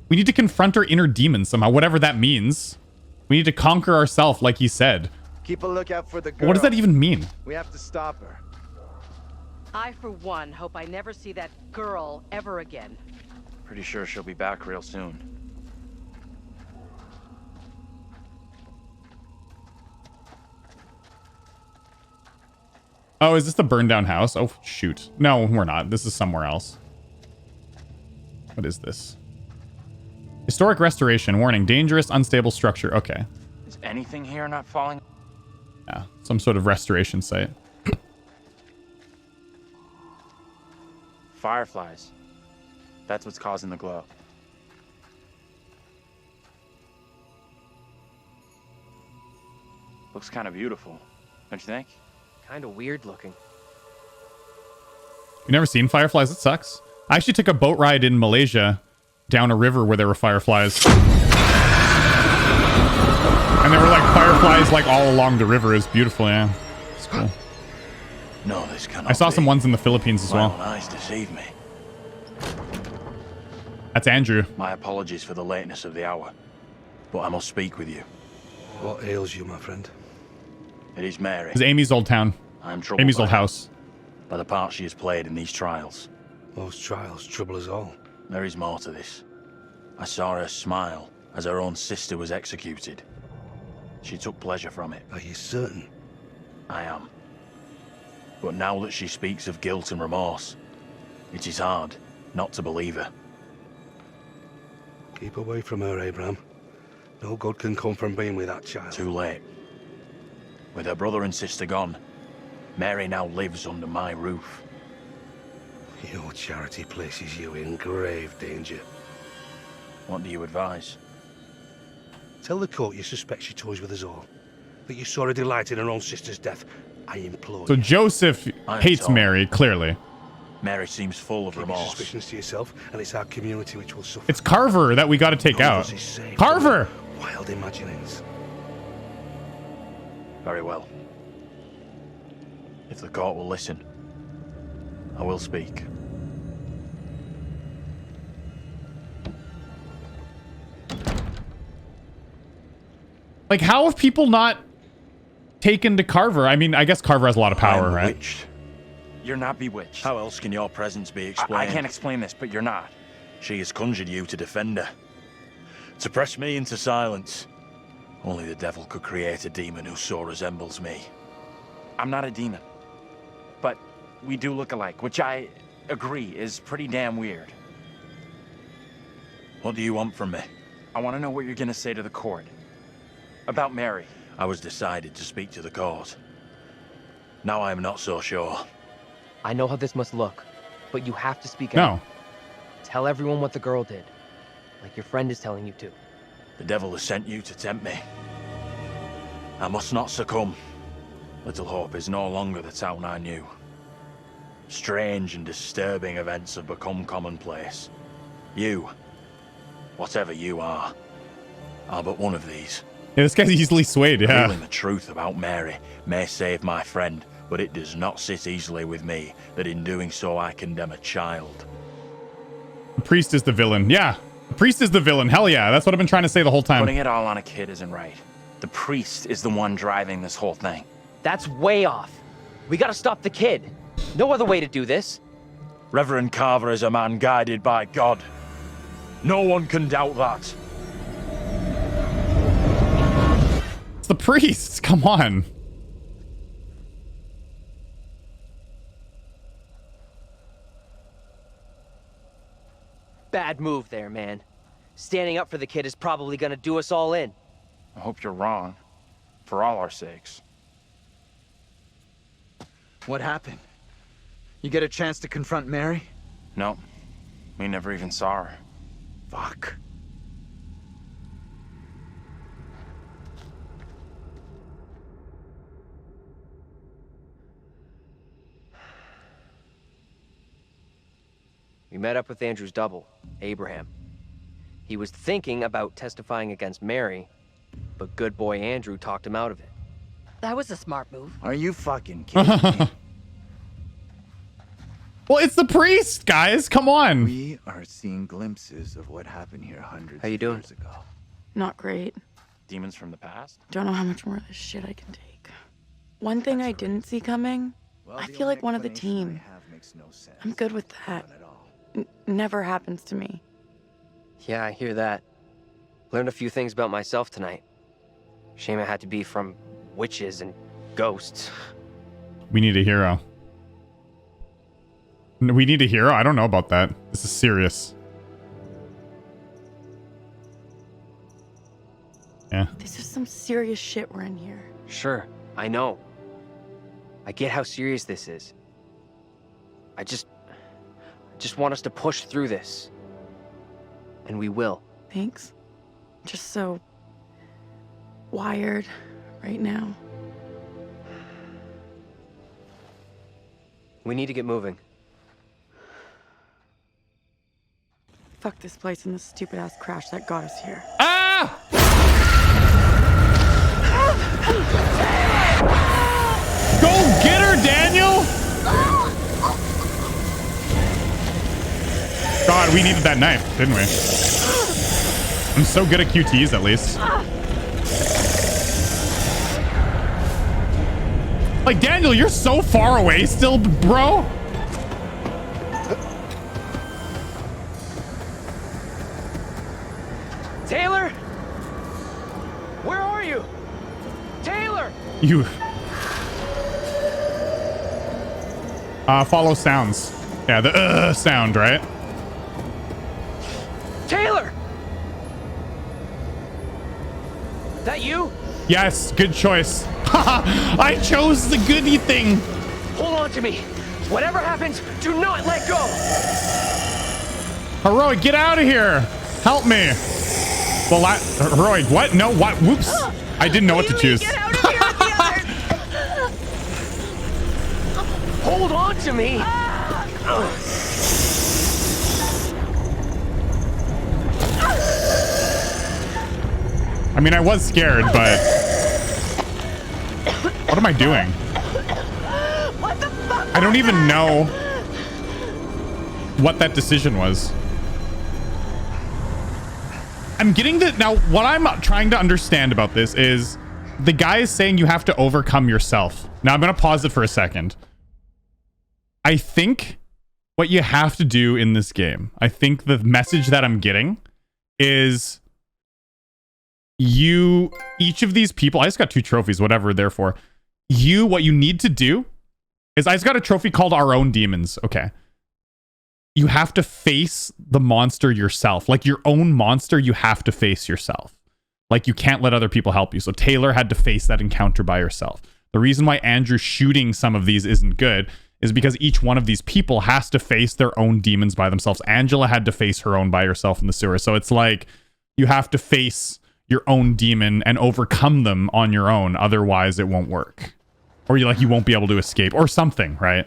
We need to confront our inner demons somehow, whatever that means. We need to conquer ourselves, like he said. Keep a lookout for the girl. What does that even mean? We have to stop her. I, for one, hope I never see that girl ever again. Pretty sure she'll be back real soon. Oh, is this the burned down house? Oh, shoot. No, we're not. This is somewhere else. What is this? Historic restoration. Warning. Dangerous, unstable structure. Okay. Is anything here not falling? Yeah. Some sort of restoration site. Fireflies. That's what's causing the glow. Looks kind of beautiful. Don't you think? Kind of weird looking. You never seen fireflies? It sucks. I actually took a boat ride in Malaysia down a river where there were fireflies. And there were like fireflies like all along the river. It was beautiful, yeah. It's cool. No, this cannot I saw some be. ones in the Philippines as My well. own eyes deceive me. That's Andrew. My apologies for the lateness of the hour, but I must speak with you. What ails you, my friend? It is Mary. It's Amy's old town. I am troubled Amy's by old her, house. by the part she has played in these trials. Those trials trouble us all. There is more to this. I saw her smile as her own sister was executed. She took pleasure from it. Are you certain? I am. But now that she speaks of guilt and remorse, it is hard not to believe her. Keep away from her, Abraham. No good can come from being with that child. Too late. With her brother and sister gone, Mary now lives under my roof. Your charity places you in grave danger. What do you advise? Tell the court you suspect she toys with us all. That you saw her delight in her own sister's death. I implore So you. Joseph hates told. Mary, clearly. Mary seems full of Keep your remorse. suspicions to yourself, and it's our community which will suffer. It's Carver that we got to take None of out. us is safe Carver! from wild imaginings. Very well. If the court will listen, I will speak. Like, how have people not taken to Carver? I mean, I guess Carver has a lot of power, I'm right? bewitched. You're not bewitched. How else can your presence be explained? I can't explain this, but you're not. She has conjured you to defend her. To press me into silence. Only the devil could create a demon who so resembles me. I'm not a demon. But we do look alike, which I agree is pretty damn weird. What do you want from me? I want to know what you're going to say to the court. About Mary. I was decided to speak to the court. Now I am not so sure. I know how this must look, but you have to speak No. out. Tell everyone what the girl did, like your friend is telling you to. The devil has sent you to tempt me. I must not succumb. Little Hope is no longer the town I knew. Strange and disturbing events have become commonplace. You, whatever you are but one of these. Yeah, this guy's easily swayed, yeah. Revealing the truth about Mary may save my friend, but it does not sit easily with me that in doing so I condemn a child. The priest is the villain. Yeah, the priest is the villain. Hell yeah, that's what I've been trying to say the whole time. Putting it all on a kid isn't right. The priest is the one driving this whole thing. That's way off. We gotta stop the kid. No other way to do this. Reverend Carver is a man guided by God. No one can doubt that. It's the priest. Come on. Bad move there, man. Standing up for the kid is probably gonna do us all in. I hope you're wrong. For all our sakes. What happened? You get a chance to confront Mary? No. We never even saw her. Fuck. We met up with Andrew's double, Abraham. He was thinking about testifying against Mary, but good boy Andrew talked him out of it. That was a smart move. Are you fucking kidding me? Well, it's the priest, guys. Come on. We are seeing glimpses of what happened here hundreds of years ago. Not great. Demons from the past? Don't know how much more of this shit I can take. One thing I didn't see coming, I feel like one of the team. I'm good with that. Never happens to me. Yeah, I hear that. Learned a few things about myself tonight. Shame it had to be from witches and ghosts. We need a hero. We need a hero? I don't know about that. This is serious. Yeah. This is some serious shit we're in here. Sure, I know. I get how serious this is. I just want us to push through this. And we will. Thanks. Just so wired right now. We need to get moving. Fuck this place and the stupid ass crash that got us here. Ah! Go get her, Daniel! God, we needed that knife, didn't we? I'm so good at QTs, at least. Like, Daniel, you're so far away still, bro. Taylor? Where are you? Taylor! You... follow sounds. Yeah, the sound, right? Taylor! That you? Yes, good choice. I chose the goody thing. Hold on to me. Whatever happens, do not let go. Heroic, get out of here. Help me. Well, Heroic, what? No, what? Whoops. I didn't know what to choose. Hold on to me. I mean, I was scared, but what am I doing? What the fuck? I don't even know what that decision was. I'm getting the... Now, what I'm trying to understand about this is the guy is saying you have to overcome yourself. Now, I'm going to pause it for a second. I think what you have to do in this game, I think the message that I'm getting is each of these people, I just got 2 trophies, whatever, therefore, what you need to do is, I just got a trophy called Our Own Demons. Okay. You have to face the monster yourself. Like, your own monster, you have to face yourself. Like, you can't let other people help you. So Taylor had to face that encounter by herself. The reason why Andrew shooting some of these isn't good is because each one of these people has to face their own demons by themselves. Angela had to face her own by herself in the sewer. So it's like you have to face your own demon and overcome them on your own. Otherwise, it won't work. Or you won't be able to escape or something, right?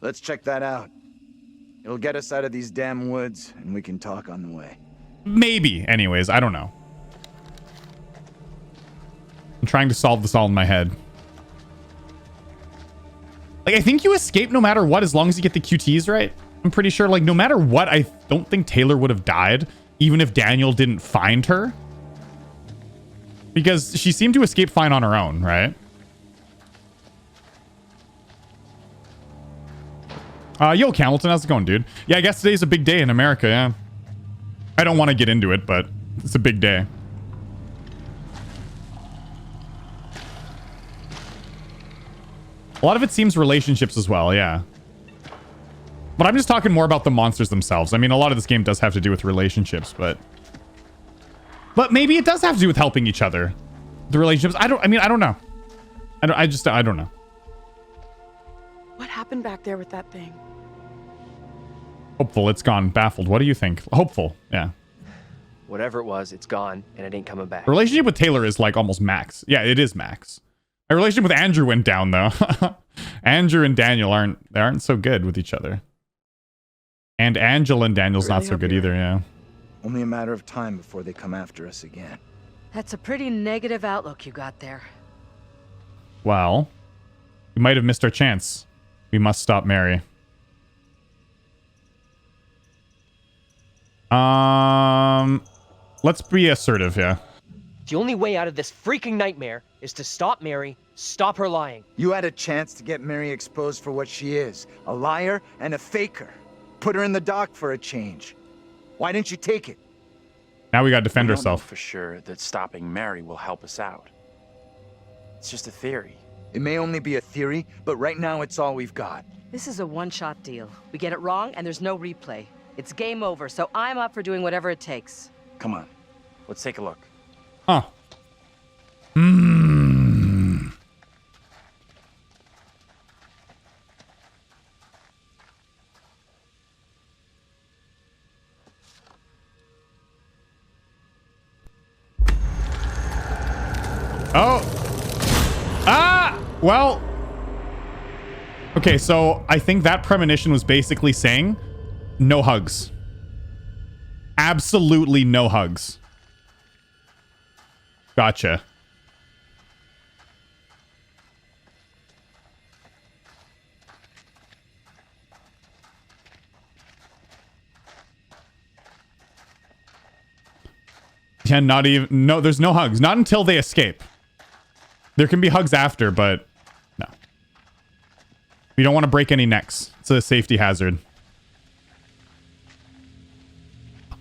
Let's check that out. It'll get us out of these damn woods, and we can talk on the way. Maybe. Anyways, I don't know. I'm trying to solve this all in my head. I think you escape no matter what, as long as you get the QTs right. I'm pretty sure, no matter what, I don't think Taylor would have died, even if Daniel didn't find her. Because she seemed to escape fine on her own, right? Yo, Hamilton, how's it going, dude? Yeah, I guess today's a big day in America, yeah. I don't want to get into it, but it's a big day. A lot of it seems relationships as well, yeah. But I'm just talking more about the monsters themselves. I mean, a lot of this game does have to do with relationships, but maybe it does have to do with helping each other. The relationships. I don't know. I don't know. What happened back there with that thing? Hopeful, it's gone. Baffled. What do you think? Hopeful, yeah. Whatever it was, it's gone, and it ain't coming back. The relationship with Taylor is almost max. Yeah, it is max. My relationship with Andrew went down though. Andrew and Daniel aren't so good with each other. And Angela and Daniel's not so good either, yeah. Only a matter of time before they come after us again. That's a pretty negative outlook you got there. Well, we might have missed our chance. We must stop Mary. Let's be assertive, yeah. The only way out of this freaking nightmare is to stop Mary, stop her lying. You had a chance to get Mary exposed for what she is, a liar and a faker. Put her in the dock for a change. Why didn't you take it? Now we gotta defend We don't ourselves. know for sure that stopping Mary will help us out. It's just a theory. It may only be a theory, but right now it's all we've got. This is a one-shot deal. We get it wrong, and there's no replay. It's game over, so I'm up for doing whatever it takes. Come on, let's take a look. Huh. Oh. Ah! Well. Okay, so I think that premonition was basically saying no hugs. Absolutely no hugs. Gotcha. Yeah, not even... No, there's no hugs. Not until they escape. There can be hugs after, but no. We don't want to break any necks. It's a safety hazard.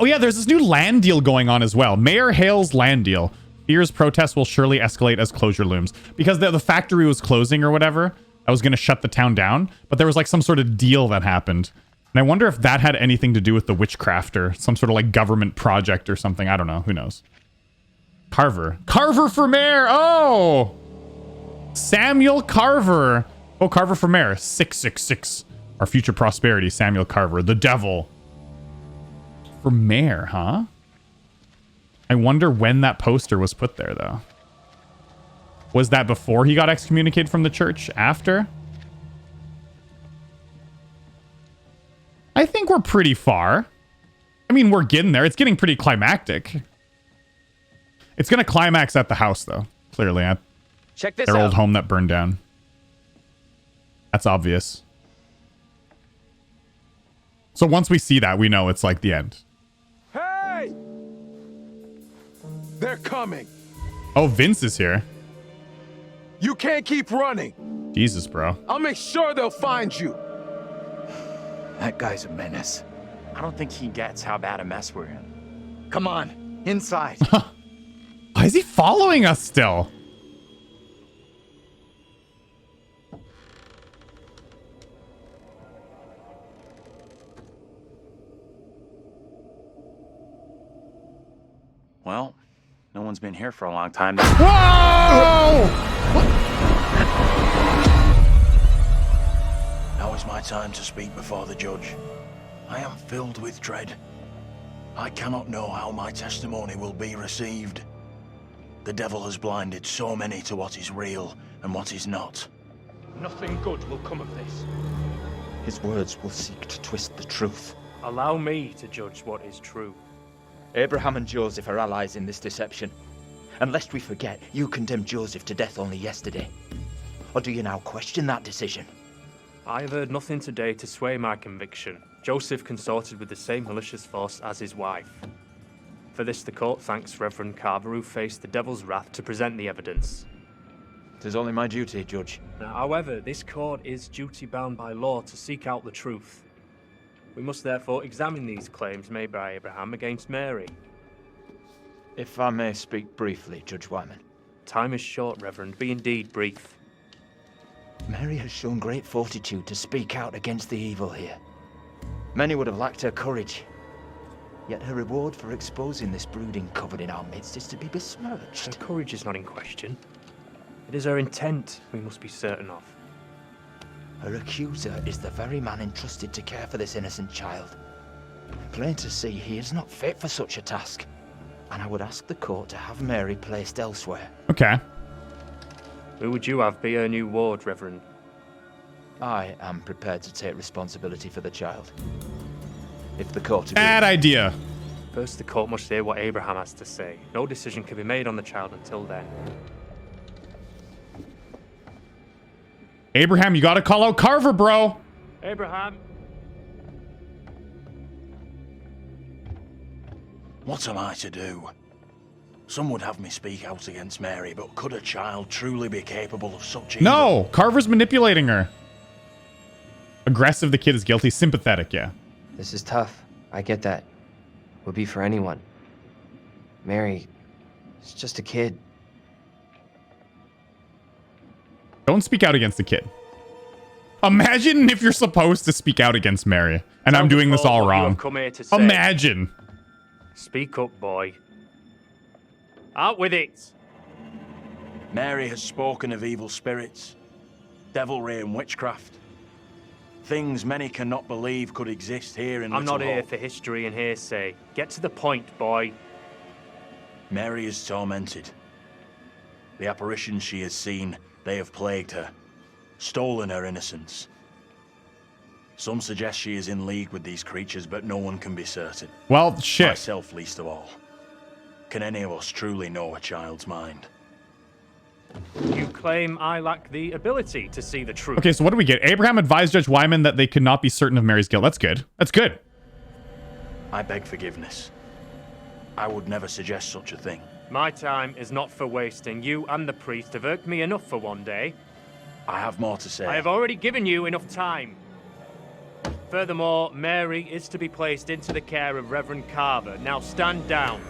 Oh yeah, there's this new land deal going on as well. Mayor Hale's land deal. Fears protests will surely escalate as closure looms. Because the factory was closing or whatever, I was going to shut the town down. But there was some sort of deal that happened. And I wonder if that had anything to do with the Witchcrafter. Some sort of government project or something. I don't know. Who knows? Carver. Carver for mayor! Oh! Samuel Carver. Oh, Carver for mayor. 666. Our future prosperity. Samuel Carver. The devil. For mayor, huh? I wonder when that poster was put there, though. Was that before he got excommunicated from the church? After? I think we're pretty far. I mean, we're getting there. It's getting pretty climactic. It's going to climax at the house, though. Clearly, at Check this their out. old home that burned down. That's obvious. So once we see that, we know it's the end. Hey! They're coming. Oh, Vince is here. You can't keep running. Jesus, bro. I'll make sure they'll find you. That guy's a menace. I don't think he gets how bad a mess we're in. Come on, inside. Why is he following us still? Well, no one's been here for a long time. Whoa! What? time to speak before the judge. I am filled with dread. I cannot know how my testimony will be received. The devil has blinded so many to what is real and what is not. Nothing good will come of this. His words will seek to twist the truth. Allow me to judge what is true. Abraham and Joseph are allies in this deception. And lest we forget, you condemned Joseph to death only yesterday. Or do you now question that decision? I have heard nothing today to sway my conviction. Joseph consorted with the same malicious force as his wife. For this, the court thanks Reverend Carver, who faced the devil's wrath to present the evidence. It is only my duty, Judge. However, this court is duty-bound by law to seek out the truth. We must therefore examine these claims made by Abraham against Mary. If I may speak briefly, Judge Wyman. Time is short, Reverend. Be indeed brief. Mary has shown great fortitude to speak out against the evil here. Many would have lacked her courage. Yet her reward for exposing this brooding coven in our midst is to be besmirched. Her courage is not in question. It is her intent we must be certain of. Her accuser is the very man entrusted to care for this innocent child. Plain to see, he is not fit for such a task. And I would ask the court to have Mary placed elsewhere. Okay. Who would you have be her new ward, Reverend? I am prepared to take responsibility for the child. If the court agrees. Bad idea. First, the court must hear what Abraham has to say. No decision can be made on the child until then. Abraham, you gotta call out Carver, bro. Abraham. What am I to do? Some would have me speak out against Mary, but could a child truly be capable of such evil? No, Carver's manipulating her. Aggressive, the kid is guilty. Sympathetic, yeah. This is tough. I get that. Would be for anyone. Mary is just a kid. Don't speak out against the kid. Imagine if you're supposed to speak out against Mary, and I'm doing this all wrong. Imagine. Speak up, boy. Out with it. Mary has spoken of evil spirits, devilry and witchcraft. Things many cannot believe could exist here in I'm Little not here Hope. for history and hearsay. Get to the point, boy. Mary is tormented. The apparitions she has seen, they have plagued her, stolen her innocence. Some suggest she is in league with these creatures, but no one can be certain. Well, shit. Myself least of all. Can any of us truly know a child's mind? You claim I lack the ability to see the truth. Okay, so what do we get? Abraham advised Judge Wyman that they could not be certain of Mary's guilt. That's good. That's good. I beg forgiveness. I would never suggest such a thing. My time is not for wasting. You and the priest have irked me enough for one day. I have more to say. I have already given you enough time. Furthermore, Mary is to be placed into the care of Reverend Carver. Now stand down.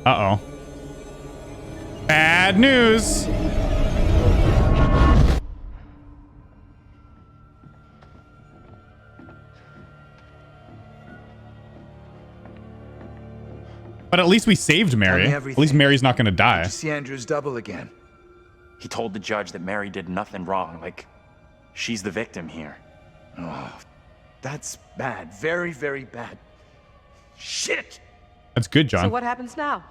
Uh-oh. Bad news. But at least we saved Mary. At least Mary's not going to die. Did you see Andrew's double again? He told the judge that Mary did nothing wrong, like she's the victim here. Oh, that's bad. Very, very bad. Shit! That's good, John. So what happens now?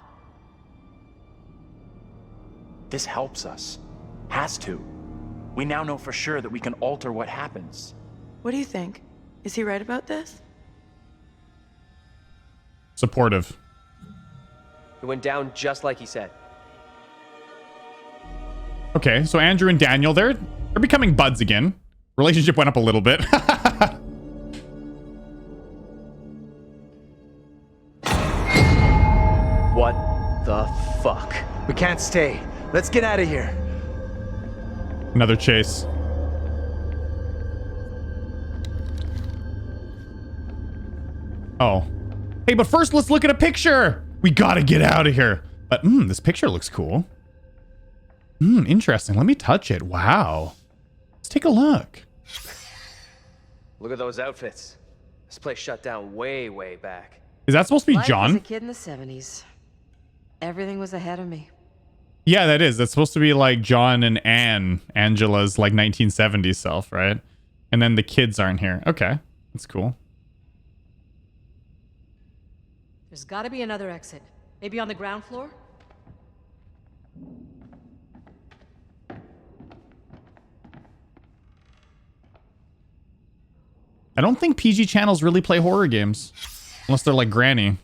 This helps us. Has to. We now know for sure that we can alter what happens. What do you think? Is he right about this? Supportive. It went down just like he said. Okay, so Andrew and Daniel, they're becoming buds again. Relationship went up a little bit. What the fuck? We can't stay. Let's get out of here. Another chase. Oh. Hey, but first let's look at a picture. We gotta get out of here. But, this picture looks cool. Interesting. Let me touch it. Wow. Let's take a look. Look at those outfits. This place shut down way, way back. Is that supposed to be Life John? as a kid in the 70s. Everything was ahead of me. Yeah, that is. That's supposed to be like John and Angela's like 1970s self, right? And then the kids aren't here. Okay, that's cool. There's got to be another exit. Maybe on the ground floor? I don't think PG channels really play horror games. Unless they're like Granny.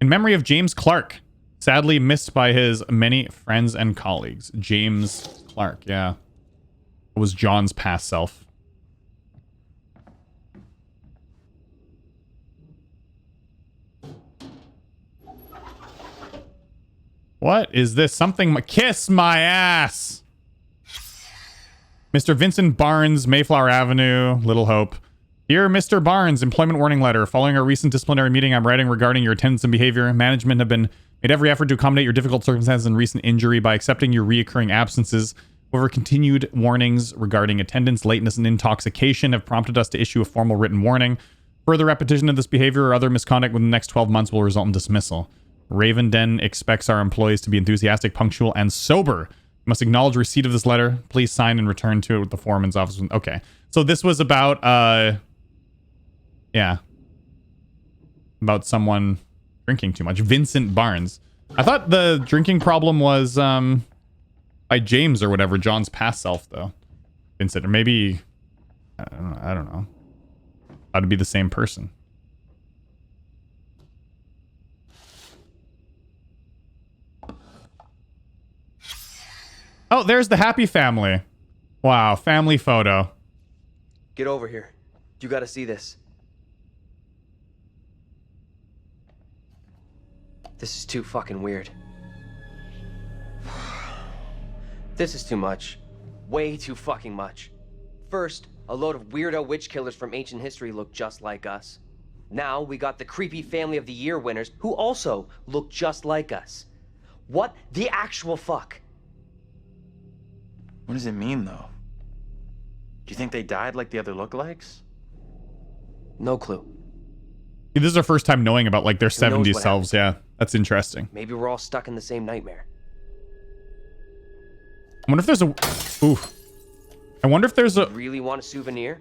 In memory of James Clark. Sadly missed by his many friends and colleagues. James Clark, yeah. It was John's past self. What is this? Something... Kiss my ass! Mr. Vincent Barnes, Mayflower Avenue, Little Hope. Dear Mr. Barnes, employment warning letter. Following our recent disciplinary meeting, I'm writing regarding your attendance and behavior. Management have made every effort to accommodate your difficult circumstances and recent injury by accepting your reoccurring absences. However, continued warnings regarding attendance, lateness, and intoxication have prompted us to issue a formal written warning. Further repetition of this behavior or other misconduct within the next 12 months will result in dismissal. Ravenden expects our employees to be enthusiastic, punctual, and sober. You must acknowledge receipt of this letter. Please sign and return to it with the foreman's office. Okay. So this was about, yeah. About someone drinking too much. Vincent Barnes. I thought the drinking problem was, by James or whatever. John's past self, though. Vincent. Or maybe, I don't know. Thought it'd be the same person. Oh, there's the happy family. Wow, family photo. Get over here. You gotta see this. This is too fucking weird. This is too much. Way too fucking much. First, a load of weirdo witch killers from ancient history look just like us. Now we got the creepy Family of the Year winners who also look just like us. What the actual fuck? What does it mean, though? Do you think they died like the other lookalikes? No clue. This is our first time knowing about like their Who knows 70s what selves. happened? Yeah, that's interesting. Maybe we're all stuck in the same nightmare. I wonder if there's a... Ooh. I wonder if there's a... Really want a souvenir?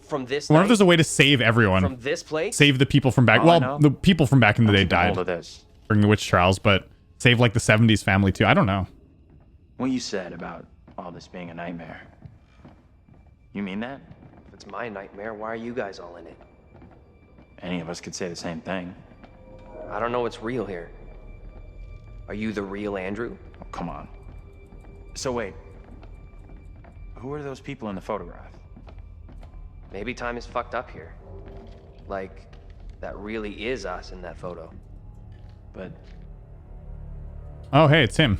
From this I wonder if night? there's a way to save everyone. From this place? Save the people from back... Well, the people from back in the day died hold of this. during the witch trials, but save like the 70s family too. I don't know. What you said about all this being a nightmare. You mean that? If it's my nightmare, why are you guys all in it? Any of us could say the same thing. I don't know what's real here. Are you the real Andrew? Oh, come on. So wait. Who are those people in the photograph? Maybe time is fucked up here. Like, that really is us in that photo. But... Oh, hey, it's him.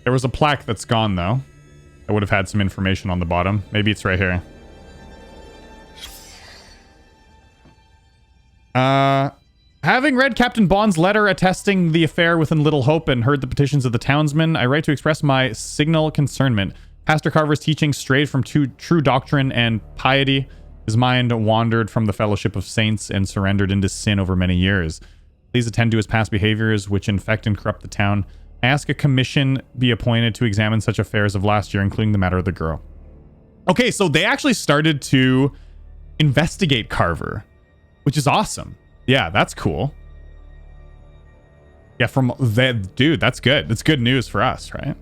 There was a plaque that's gone, though. I would have had some information on the bottom. Maybe it's right here. Having read Captain Bond's letter attesting the affair within Little Hope and heard the petitions of the townsmen, I write to express my signal concernment. Pastor Carver's teaching strayed from true doctrine and piety. His mind wandered from the fellowship of saints and surrendered into sin over many years. Please attend to his past behaviors, which infect and corrupt the town. I ask a commission be appointed to examine such affairs of last year, including the matter of the girl. Okay, so they actually started to investigate Carver, which is awesome. Yeah, that's cool. Yeah, from that dude, that's good. That's good news for us, right?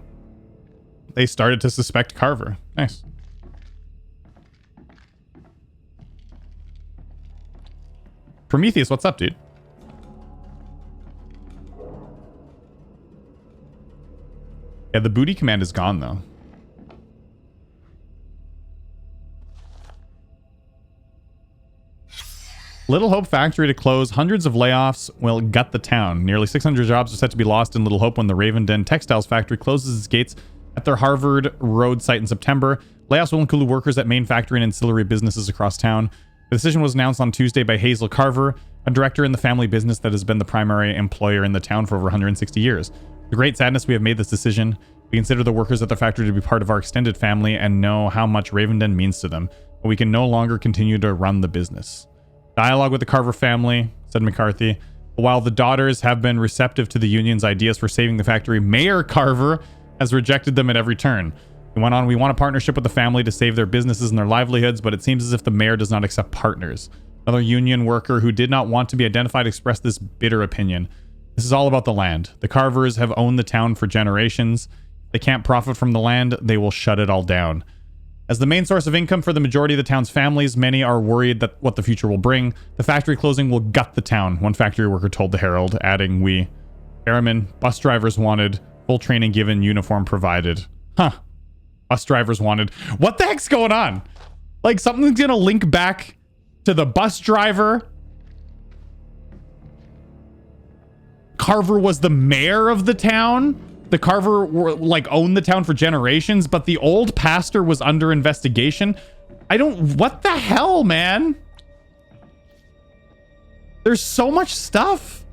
They started to suspect Carver. Nice. Prometheus, what's up, dude? Yeah, the booty command is gone, though. Little Hope factory to close. Hundreds of layoffs will gut the town. Nearly 600 jobs are set to be lost in Little Hope when the Raven Den Textiles factory closes its gates at their Harvard Road site in September. Layoffs will include workers at main factory and ancillary businesses across town. The decision was announced on Tuesday by Hazel Carver, a director in the family business that has been the primary employer in the town for over 160 years. With great sadness, we have made this decision. We consider the workers at the factory to be part of our extended family and know how much Ravenden means to them, but we can no longer continue to run the business. Dialogue with the Carver family, said McCarthy. While the daughters have been receptive to the union's ideas for saving the factory, Mayor Carver has rejected them at every turn. He went on, we want a partnership with the family to save their businesses and their livelihoods, but it seems as if the mayor does not accept partners. Another union worker who did not want to be identified expressed this bitter opinion. This is all about the land. The Carvers have owned the town for generations. If they can't profit from the land, they will shut it all down. As the main source of income for the majority of the town's families, many are worried that what the future will bring. The factory closing will gut the town, one factory worker told the Herald, adding, we, airmen, bus drivers wanted, full training given, uniform provided. Huh. Bus drivers wanted. What the heck's going on? Like, something's gonna link back to the bus driver. Carver was the mayor of the town. The Carver owned the town for generations, but the old pastor was under investigation. What the hell, man? There's so much stuff.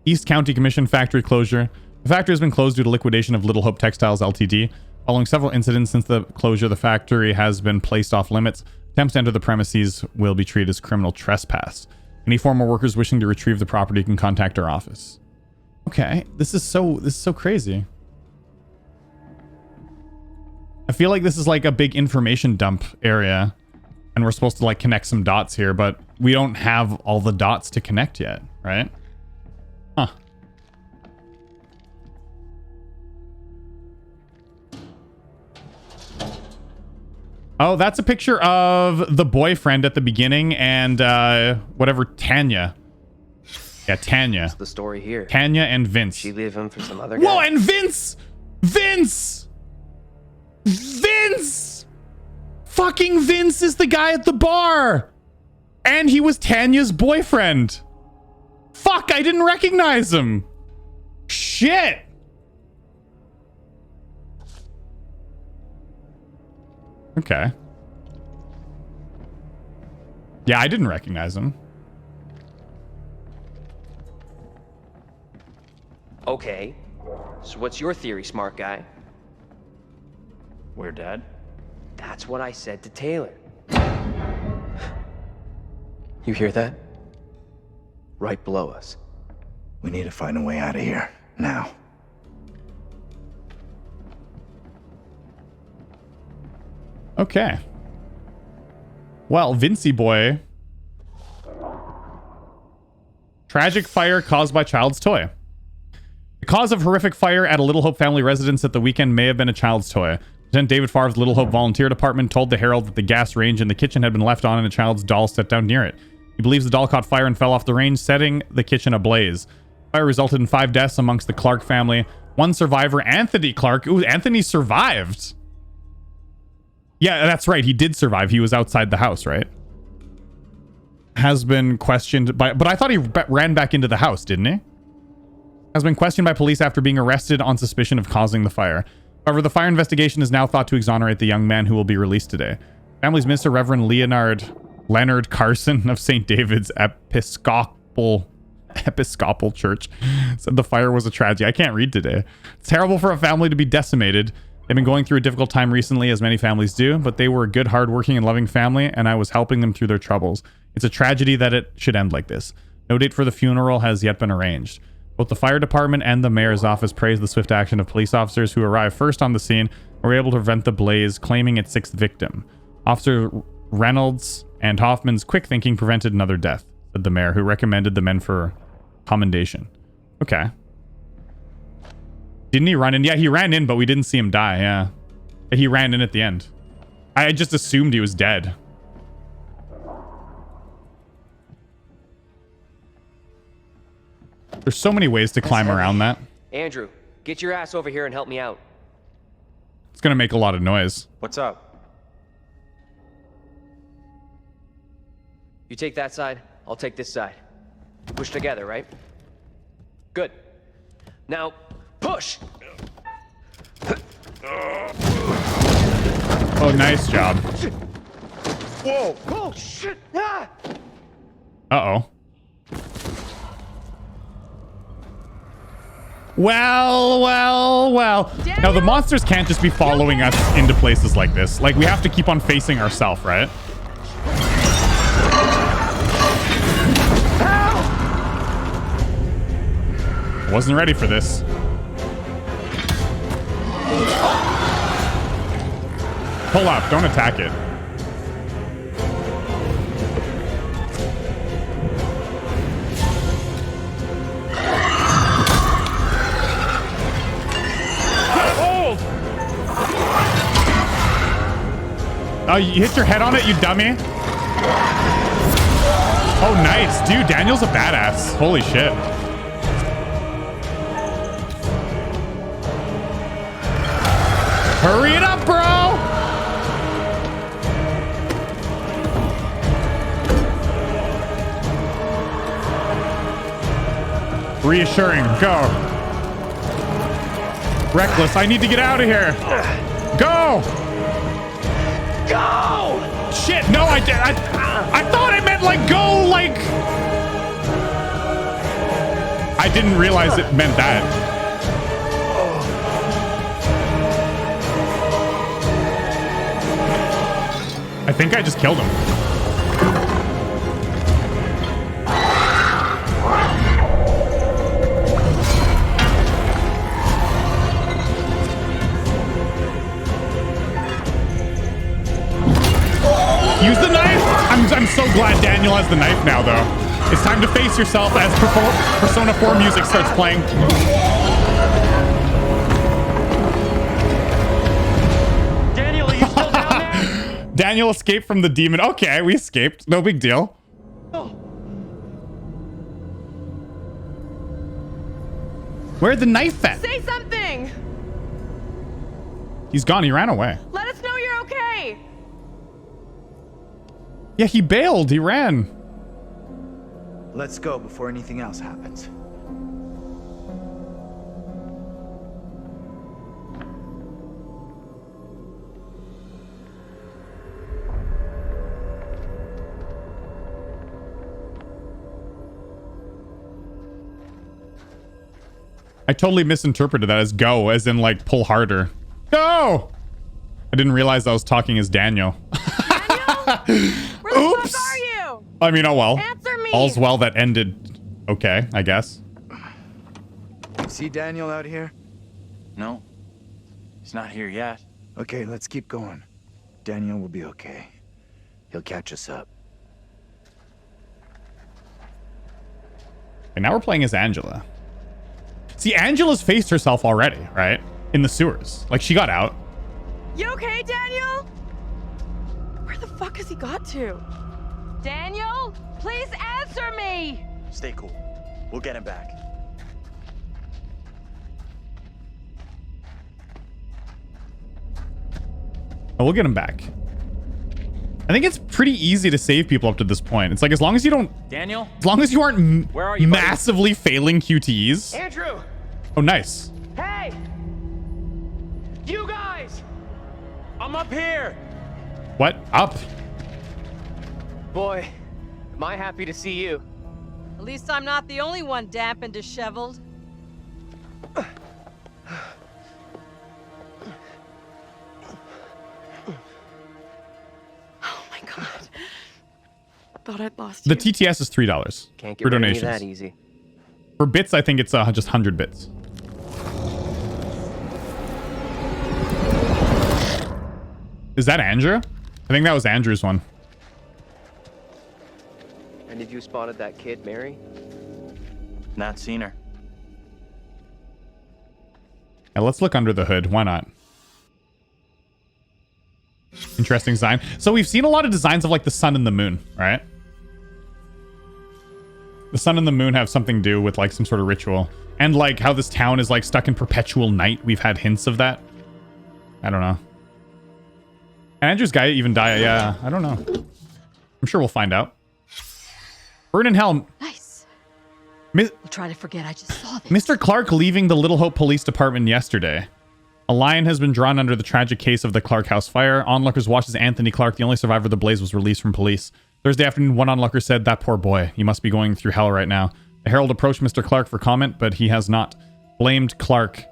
East County Commission factory closure. The factory has been closed due to liquidation of Little Hope Textiles Ltd. Following several incidents since the closure, the factory has been placed off limits. Attempts to enter the premises will be treated as criminal trespass. Any former workers wishing to retrieve the property can contact our office. Okay, this is so crazy. I feel like this is like a big information dump area, and we're supposed to like connect some dots here, but we don't have all the dots to connect yet, right? Huh. Oh, that's a picture of the boyfriend at the beginning and whatever, Tanya. Yeah, Tanya. What's the story here? Tanya and Vince. She leave him for some other guy. Whoa, and Vince! Vince! Vince! Fucking Vince is the guy at the bar! And he was Tanya's boyfriend. Fuck, I didn't recognize him. Shit! Okay. Yeah, I didn't recognize him. Okay. So what's your theory, smart guy? We're dead? That's what I said to Taylor. You hear that? Right below us. We need to find a way out of here. Now. Okay. Well, Vincey boy. Tragic fire caused by child's toy. The cause of horrific fire at a Little Hope family residence at the weekend may have been a child's toy. Lieutenant David Favre's Little Hope Volunteer Department told the Herald that the gas range in the kitchen had been left on and a child's doll set down near it. He believes the doll caught fire and fell off the range, setting the kitchen ablaze. Fire resulted in 5 deaths amongst the Clark family. One survivor, Anthony Clark. Ooh, Anthony survived. Yeah, that's right. He did survive. He was outside the house, right? Has been questioned by... But I thought he ran back into the house, didn't he? Has been questioned by police after being arrested on suspicion of causing the fire. However, the fire investigation is now thought to exonerate the young man who will be released today. Family's Minister Reverend Leonard Carson of St. David's Episcopal Church said the fire was a tragedy. I can't read today. It's terrible for a family to be decimated. They've been going through a difficult time recently, as many families do, but they were a good, hardworking, and loving family, and I was helping them through their troubles. It's a tragedy that it should end like this. No date for the funeral has yet been arranged. Both the fire department and the mayor's office praised the swift action of police officers who arrived first on the scene and were able to prevent the blaze, claiming its 6th victim. Officer Reynolds and Hoffman's quick thinking prevented another death, said the mayor, who recommended the men for commendation. Okay. Didn't he run in? Yeah, he ran in, but we didn't see him die, yeah. But he ran in at the end. I just assumed he was dead. There's so many ways to climb around that. Andrew, get your ass over here and help me out. It's gonna make a lot of noise. What's up? You take that side, I'll take this side. Push together, right? Good. Now, push! Oh, nice job. Whoa! Oh, shit! Ah! Uh-oh. Well. Now, the monsters can't just be following us into places like this. Like, we have to keep on facing ourselves, right? Wasn't ready for this. Pull up, don't attack it. Oh, you hit your head on it, you dummy. Oh, nice. Dude, Daniel's a badass. Holy shit. Hurry it up, bro. Reassuring. Go. Reckless. I need to get out of here. Go. Go! Shit, no, I thought I meant like go, like... I didn't realize it meant that. I think I just killed him. Use the knife! I'm so glad Daniel has the knife now, though. It's time to face yourself as Persona 4 music starts playing. Daniel, are you still down there? Daniel escaped from the demon. Okay, we escaped. No big deal. Where'd the knife at? Say something! He's gone. He ran away. Let us know you're okay! Yeah, he bailed. He ran. Let's go before anything else happens. I totally misinterpreted that as go, as in like pull harder. Go! I didn't realize I was talking as Daniel. Where the fuck are you? I mean, oh well. Answer me! All's well that ended okay, I guess. See Daniel out here? No. He's not here yet. Okay, let's keep going. Daniel will be okay. He'll catch us up. And now we're playing as Angela. See, Angela's faced herself already, right? In the sewers. Like, she got out. You okay, Daniel? Where the fuck has he got to? Daniel, please answer me! Stay cool. We'll get him back. Oh, we'll get him back. I think it's pretty easy to save people up to this point. It's like, as long as you don't... Daniel? As long as you aren't Where are you, buddy? massively failing QTEs. Andrew! Oh, nice. Hey! You guys! I'm up here! What? Up? Boy, am I happy to see you. At least I'm not the only one damp and disheveled. Oh my god. Thought I'd lost The you. TTS is $3 Can't get for rid of me donations. that easy. For bits, I think it's just 100 bits. Is that Andrew? I think that was Andrew's one. And have you spotted that kid, Mary? Not seen her. Yeah, let's look under the hood. Why not? Interesting design. So we've seen a lot of designs of like the sun and the moon, right? The sun and the moon have something to do with like some sort of ritual. And like how this town is like stuck in perpetual night. We've had hints of that. I don't know. Andrew's guy even died. Yeah, I don't know. I'm sure we'll find out. Burn in hell. Nice. Mi- We'll try to forget I just saw this. Mr. Clark leaving the Little Hope Police Department yesterday. A line has been drawn under the tragic case of the Clark House fire. Onlookers watched as Anthony Clark, the only survivor of the blaze, was released from police. Thursday afternoon, one onlooker said, "That poor boy. He must be going through hell right now." The Herald approached Mr. Clark for comment, but he has not. Blamed Clark,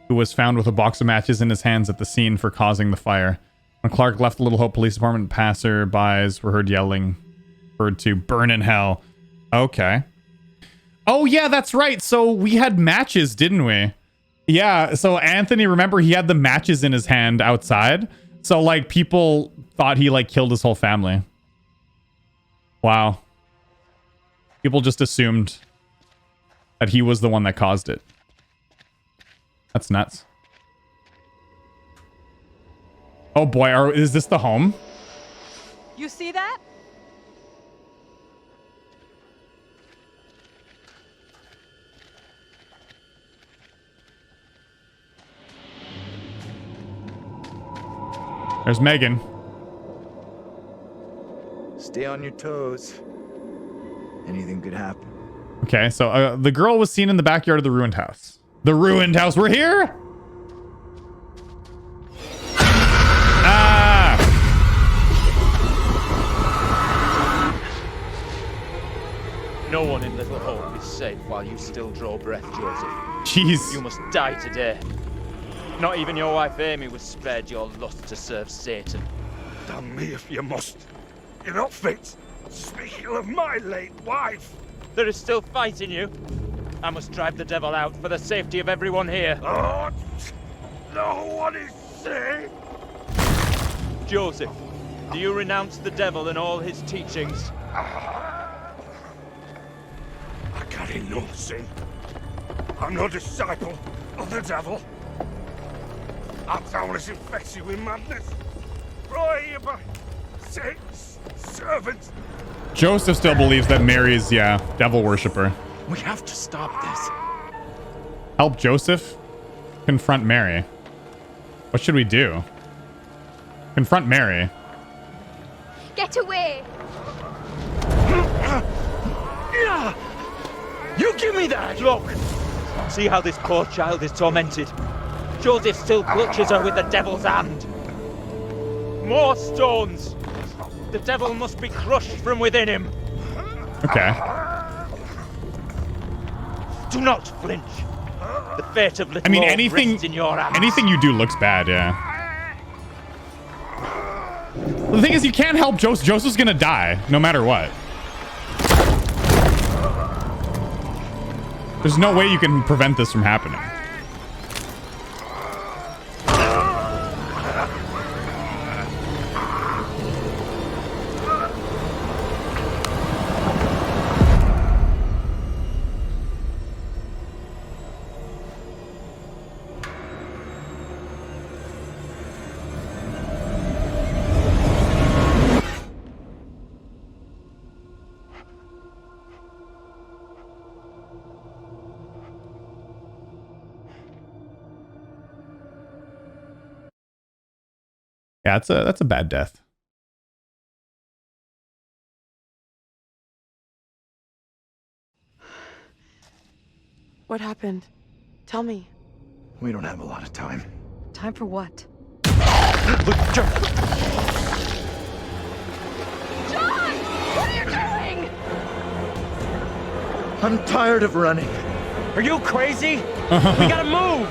who was found with a box of matches in his hands at the scene, for causing the fire. When Clark left the Little Hope Police Department, passerbys were heard yelling, referred to, "Burn in hell." Okay. Oh, yeah, that's right. So we had matches, didn't we? Yeah, so Anthony, remember, he had the matches in his hand outside. So, like, people thought he, like, killed his whole family. Wow. People just assumed that he was the one that caused it. That's nuts. Oh, boy, is this the home? You see that? There's Megan. Stay on your toes. Anything could happen. Okay, so the girl was seen in the backyard of the ruined house. The ruined house. We're here? Ah! No one in Little Hope is safe while you still draw breath, Joseph. Jeez. You must die today. Not even your wife Amy was spared your lust to serve Satan. Damn me if you must. You're not fit. Speaking of my late wife. There is still fight in you. I must drive the devil out for the safety of everyone here. Oh, no one is safe. Joseph, do you renounce the devil and all his teachings? I carry no sin. I'm no disciple of the devil. I'm doubtless infects you with madness. Brought here by Satan's servants. Joseph still believes that Mary's, devil worshiper. We have to stop this. Help Joseph confront Mary. What should we do? Confront Mary. Get away! You give me that! Look! See how this poor child is tormented. Joseph still clutches her with the devil's hand. More stones! The devil must be crushed from within him. Okay. Do not flinch. The fate of little I mean, Hope rests in your hands. anything you do looks bad, yeah. The thing is, you can't help Joseph. Joseph's gonna die, no matter what. There's no way you can prevent this from happening. Yeah, that's a bad death. What happened? Tell me. We don't have a lot of time. Time for what? John! What are you doing? I'm tired of running. Are you crazy? We gotta move!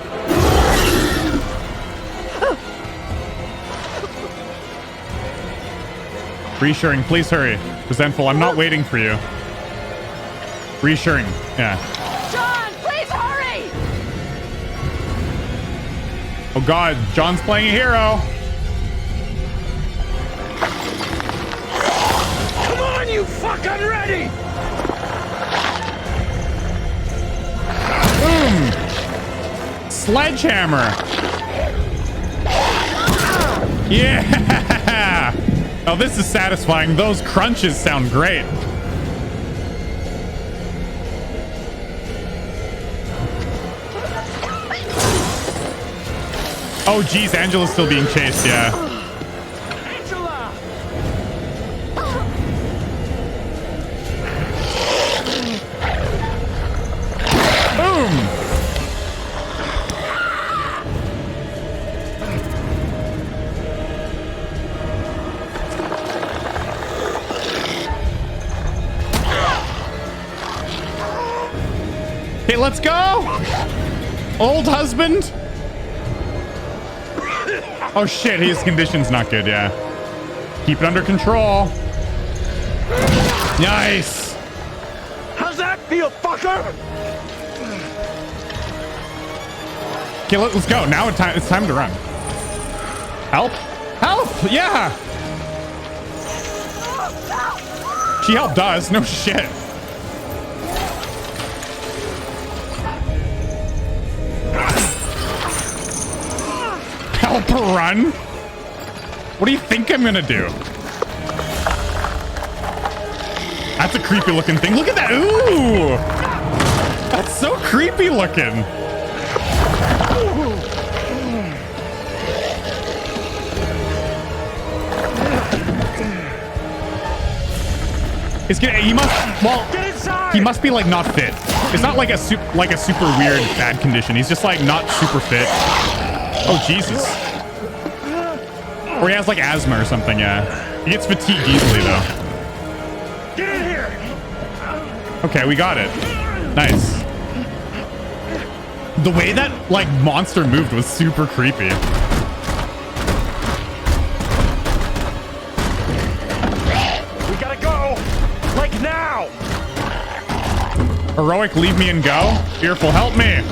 Reassuring, please hurry. Resentful, I'm not waiting for you. Reassuring, yeah. John, please hurry! Oh god, John's playing a hero. Come on, you fucking ready! Boom! Sledgehammer. Yeah! Oh, this is satisfying. Those crunches sound great. Oh, geez, Angela's still being chased, yeah. Angela! Boom! Okay, let's go! Old husband! Oh shit, his condition's not good, yeah. Keep it under control. Nice! How's that? You fucker! Okay, let's go. Now it's time to run. Help! Help! Yeah! She helped us. No shit. Help her run? What do you think I'm gonna do? That's a creepy looking thing. Look at that. Ooh! That's so creepy looking. He must be like not fit. It's not like a super weird bad condition. He's just like not super fit. Oh Jesus. Or he has like asthma or something, yeah. He gets fatigued easily though. Get in here! Okay, we got it. Nice. The way that like monster moved was super creepy. We gotta go! Like now! Heroic, leave me and go. Fearful, help me.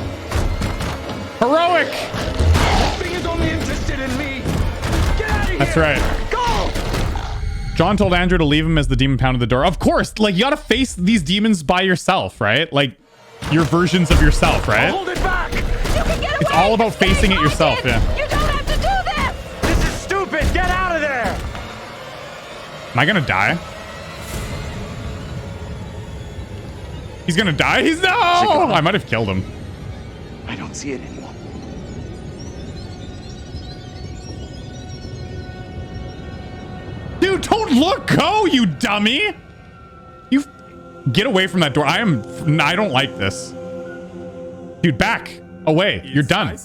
Heroic! That thing is only interested in me! Get out of here! That's right. Go! John told Andrew to leave him as the demon pounded the door. Of course, like you gotta face these demons by yourself, right? Like your versions of yourself, right? Hold it back! You can get away! It's all about facing it yourself, yeah. You don't have to do this! This is stupid! Get out of there! Am I gonna die? He's gonna die? He's no! I might have killed him. I don't see it anymore. Dude, don't look! Go, you dummy! You get away from that door. I don't like this. Dude, back away. You're done.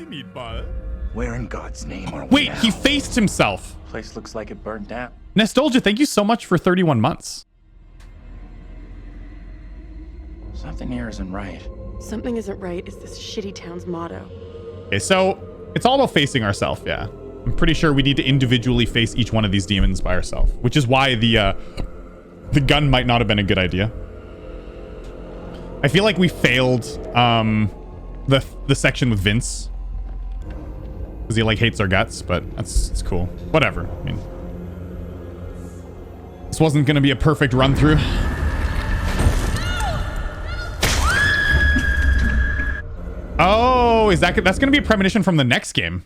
Where in God's name are we Wait, now? he faced himself. Place looks like it burned down. Nostalgia, thank you so much for 31 months. Something here isn't right. Something isn't right is this shitty town's motto. Okay, so it's all about facing ourselves, yeah. I'm pretty sure we need to individually face each one of these demons by ourselves, which is why the gun might not have been a good idea. I feel like we failed the section with Vince because he like hates our guts, but it's cool. Whatever. I mean, this wasn't gonna be a perfect run through. Oh, that's gonna be a premonition from the next game?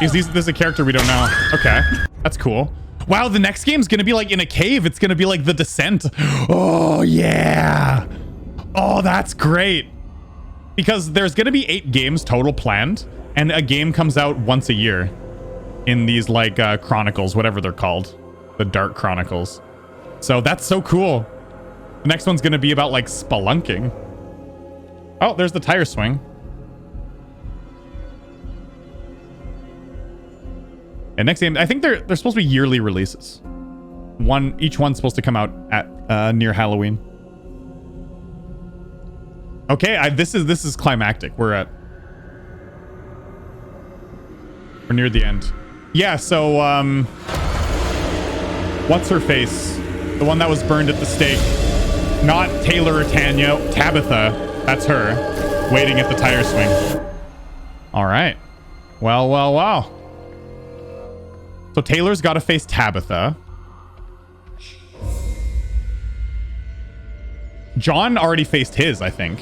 Is this a character we don't know? Okay, that's cool. Wow, the next game's gonna be like in a cave. It's gonna be like The Descent. Oh yeah. Oh, that's great. Because there's gonna be 8 games total planned, and a game comes out once a year in these like chronicles, whatever they're called, the Dark Chronicles. So that's so cool. The next one's gonna be about like spelunking. Oh, there's the tire swing. And next game, I think they're supposed to be yearly releases. Each one's supposed to come out at near Halloween. Okay, this is climactic. We're near the end. Yeah, so what's her face? The one that was burned at the stake. Not Taylor or Tanya, Tabitha. That's her, waiting at the tire swing. All right. Well. So Taylor's got to face Tabitha. John already faced his, I think.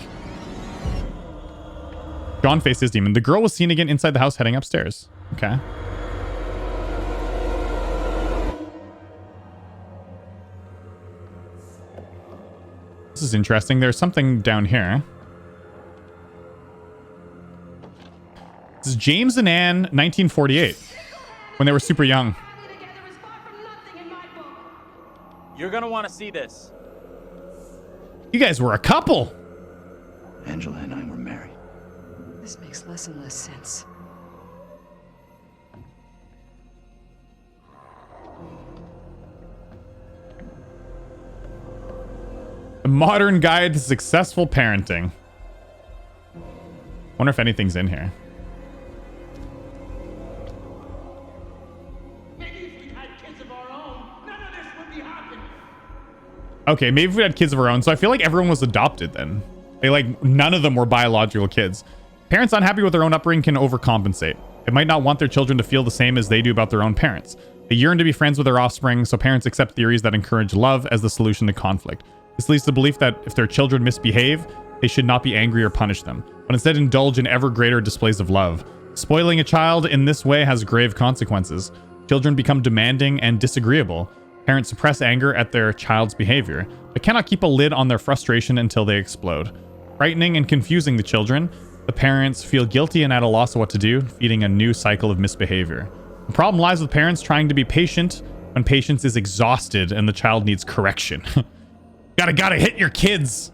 John faced his demon. The girl was seen again inside the house heading upstairs. Okay. This is interesting. There's something down here. This is James and Anne, 1948, when they were super young. You're gonna want to see this. You guys were a couple. Angela and I were married. This makes less and less sense. A modern guide to successful parenting. Wonder if anything's in here. Okay, maybe if we had kids of our own. So I feel like everyone was adopted then. They like, none of them were biological kids. Parents unhappy with their own upbringing can overcompensate. They might not want their children to feel the same as they do about their own parents. They yearn to be friends with their offspring, so parents accept theories that encourage love as the solution to conflict. This leads to the belief that if their children misbehave, they should not be angry or punish them, but instead indulge in ever greater displays of love. Spoiling a child in this way has grave consequences. Children become demanding and disagreeable. Parents suppress anger at their child's behavior, but cannot keep a lid on their frustration until they explode. Frightening and confusing the children, the parents feel guilty and at a loss of what to do, feeding a new cycle of misbehavior. The problem lies with parents trying to be patient when patience is exhausted and the child needs correction. Gotta hit your kids!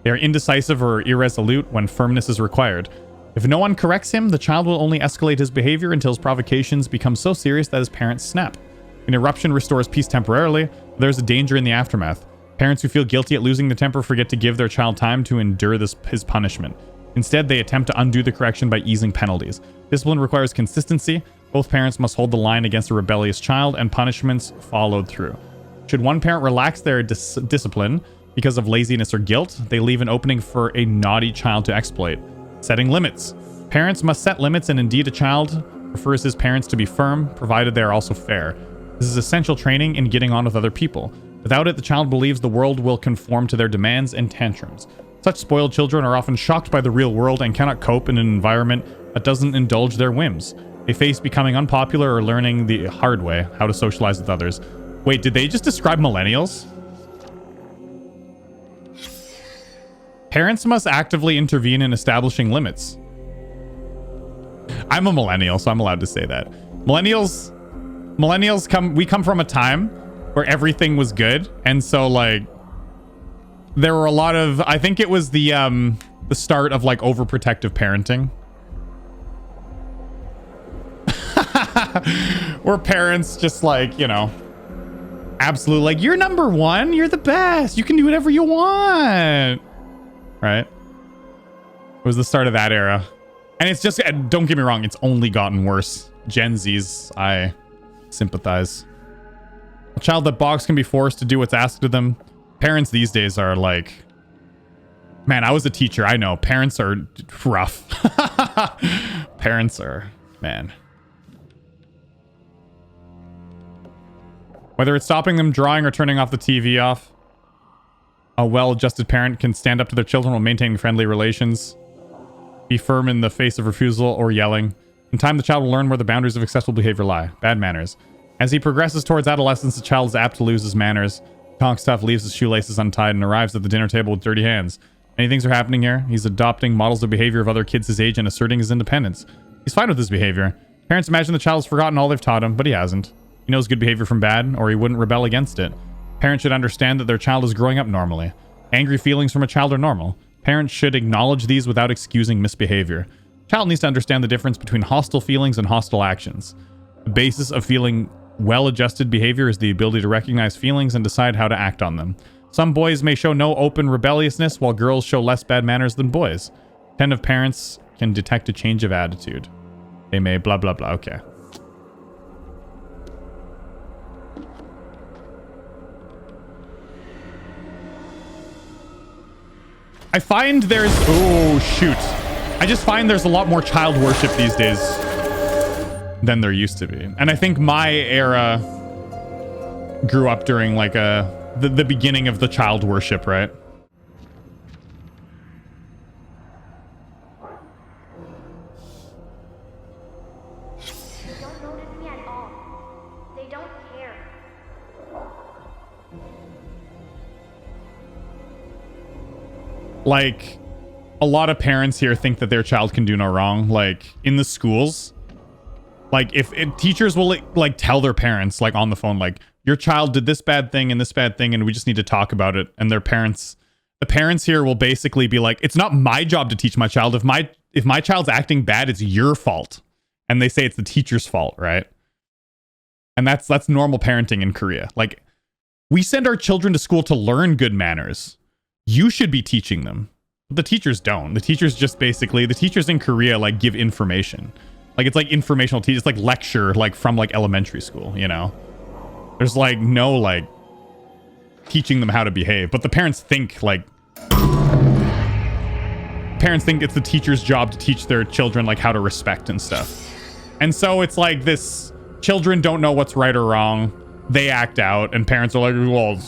They are indecisive or irresolute when firmness is required. If no one corrects him, the child will only escalate his behavior until his provocations become so serious that his parents snap. An eruption restores peace temporarily, but there's a danger in the aftermath. Parents who feel guilty at losing their temper forget to give their child time to endure his punishment. Instead, they attempt to undo the correction by easing penalties. Discipline requires consistency. Both parents must hold the line against a rebellious child, and punishments followed through. Should one parent relax their discipline because of laziness or guilt, they leave an opening for a naughty child to exploit. Setting limits. Parents must set limits, and indeed a child prefers his parents to be firm, provided they are also fair. This is essential training in getting on with other people. Without it, the child believes the world will conform to their demands and tantrums. Such spoiled children are often shocked by the real world and cannot cope in an environment that doesn't indulge their whims. They face becoming unpopular or learning the hard way how to socialize with others. Wait, did they just describe millennials? Parents must actively intervene in establishing limits. I'm a millennial, so I'm allowed to say that. Millennials come from a time where everything was good, and so like there were a lot of, I think it was the start of like overprotective parenting. Where parents just like, you know, absolutely like, you're number one, you're the best, you can do whatever you want. Right? It was the start of that era. And it's just, don't get me wrong, it's only gotten worse. Gen Zs, I sympathize. A child that balks can be forced to do what's asked of them. Parents these days are like, man, I was a teacher, I know. Parents are rough. Parents are, man. Whether it's stopping them drawing or turning off the TV off, a well-adjusted parent can stand up to their children while maintaining friendly relations. Be firm in the face of refusal or yelling. In time, the child will learn where the boundaries of acceptable behavior lie. Bad manners. As he progresses towards adolescence, the child is apt to lose his manners. Talks tough, leaves his shoelaces untied, and arrives at the dinner table with dirty hands. Many things are happening here. He's adopting models of behavior of other kids his age and asserting his independence. He's fine with his behavior. Parents imagine the child has forgotten all they've taught him, but he hasn't. He knows good behavior from bad, or he wouldn't rebel against it. Parents should understand that their child is growing up normally. Angry feelings from a child are normal. Parents should acknowledge these without excusing misbehavior. Child needs to understand the difference between hostile feelings and hostile actions. The basis of feeling well-adjusted behavior is the ability to recognize feelings and decide how to act on them. Some boys may show no open rebelliousness, while girls show less bad manners than boys. Attentive parents can detect a change of attitude. They may blah blah blah. Okay. I find there's... Oh, shoot. I just find there's a lot more child worship these days than there used to be. And I think my era grew up during like the beginning of the child worship, right? They don't notice me at all. They don't care. Like, a lot of parents here think that their child can do no wrong. Like, in the schools, like, if teachers will, like, tell their parents, like, on the phone, like, your child did this bad thing and this bad thing, and we just need to talk about it. And their parents, the parents here will basically be like, it's not my job to teach my child. If my child's acting bad, it's your fault. And they say it's the teacher's fault, right? And that's normal parenting in Korea. Like, we send our children to school to learn good manners. You should be teaching them. But the teachers don't. The teachers just basically, the teachers in Korea, like, give information. Like, it's like informational teachers, it's like lecture, like, from, like, elementary school, you know? There's, like, no, like, teaching them how to behave. But the parents think like it's the teacher's job to teach their children like how to respect and stuff. And so it's like this, children don't know what's right or wrong. They act out and parents are like, well,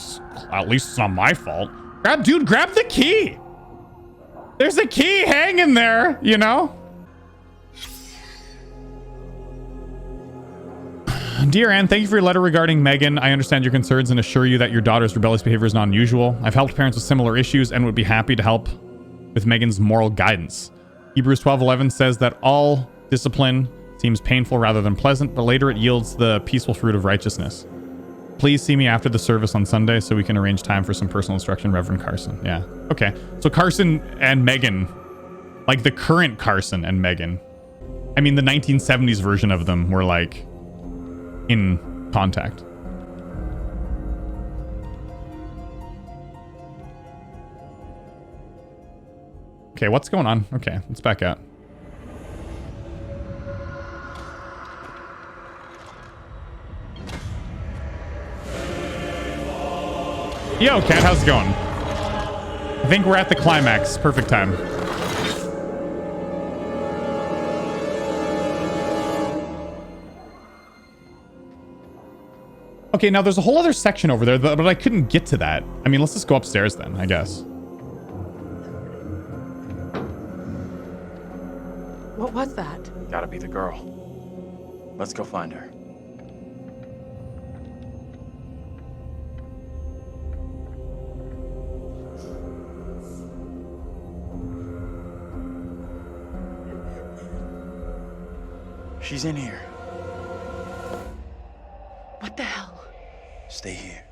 at least it's not my fault. Grab the key. There's a key hanging there, you know? Dear Anne, thank you for your letter regarding Megan. I understand your concerns and assure you that your daughter's rebellious behavior is not unusual. I've helped parents with similar issues and would be happy to help with Megan's moral guidance. Hebrews 12:11 says that all discipline seems painful rather than pleasant, but later it yields the peaceful fruit of righteousness. Please see me after the service on Sunday so we can arrange time for some personal instruction, Reverend Carson. Yeah. Okay. So Carson and Megan, like the current Carson and Megan, I mean, the 1970s version of them were like in contact. Okay, what's going on? Okay, let's back out. Yo, Cat, how's it going? I think we're at the climax. Perfect time. Okay, now there's a whole other section over there, but I couldn't get to that. I mean, let's just go upstairs then, I guess. What was that? Gotta be the girl. Let's go find her. She's in here. What the hell? Stay here.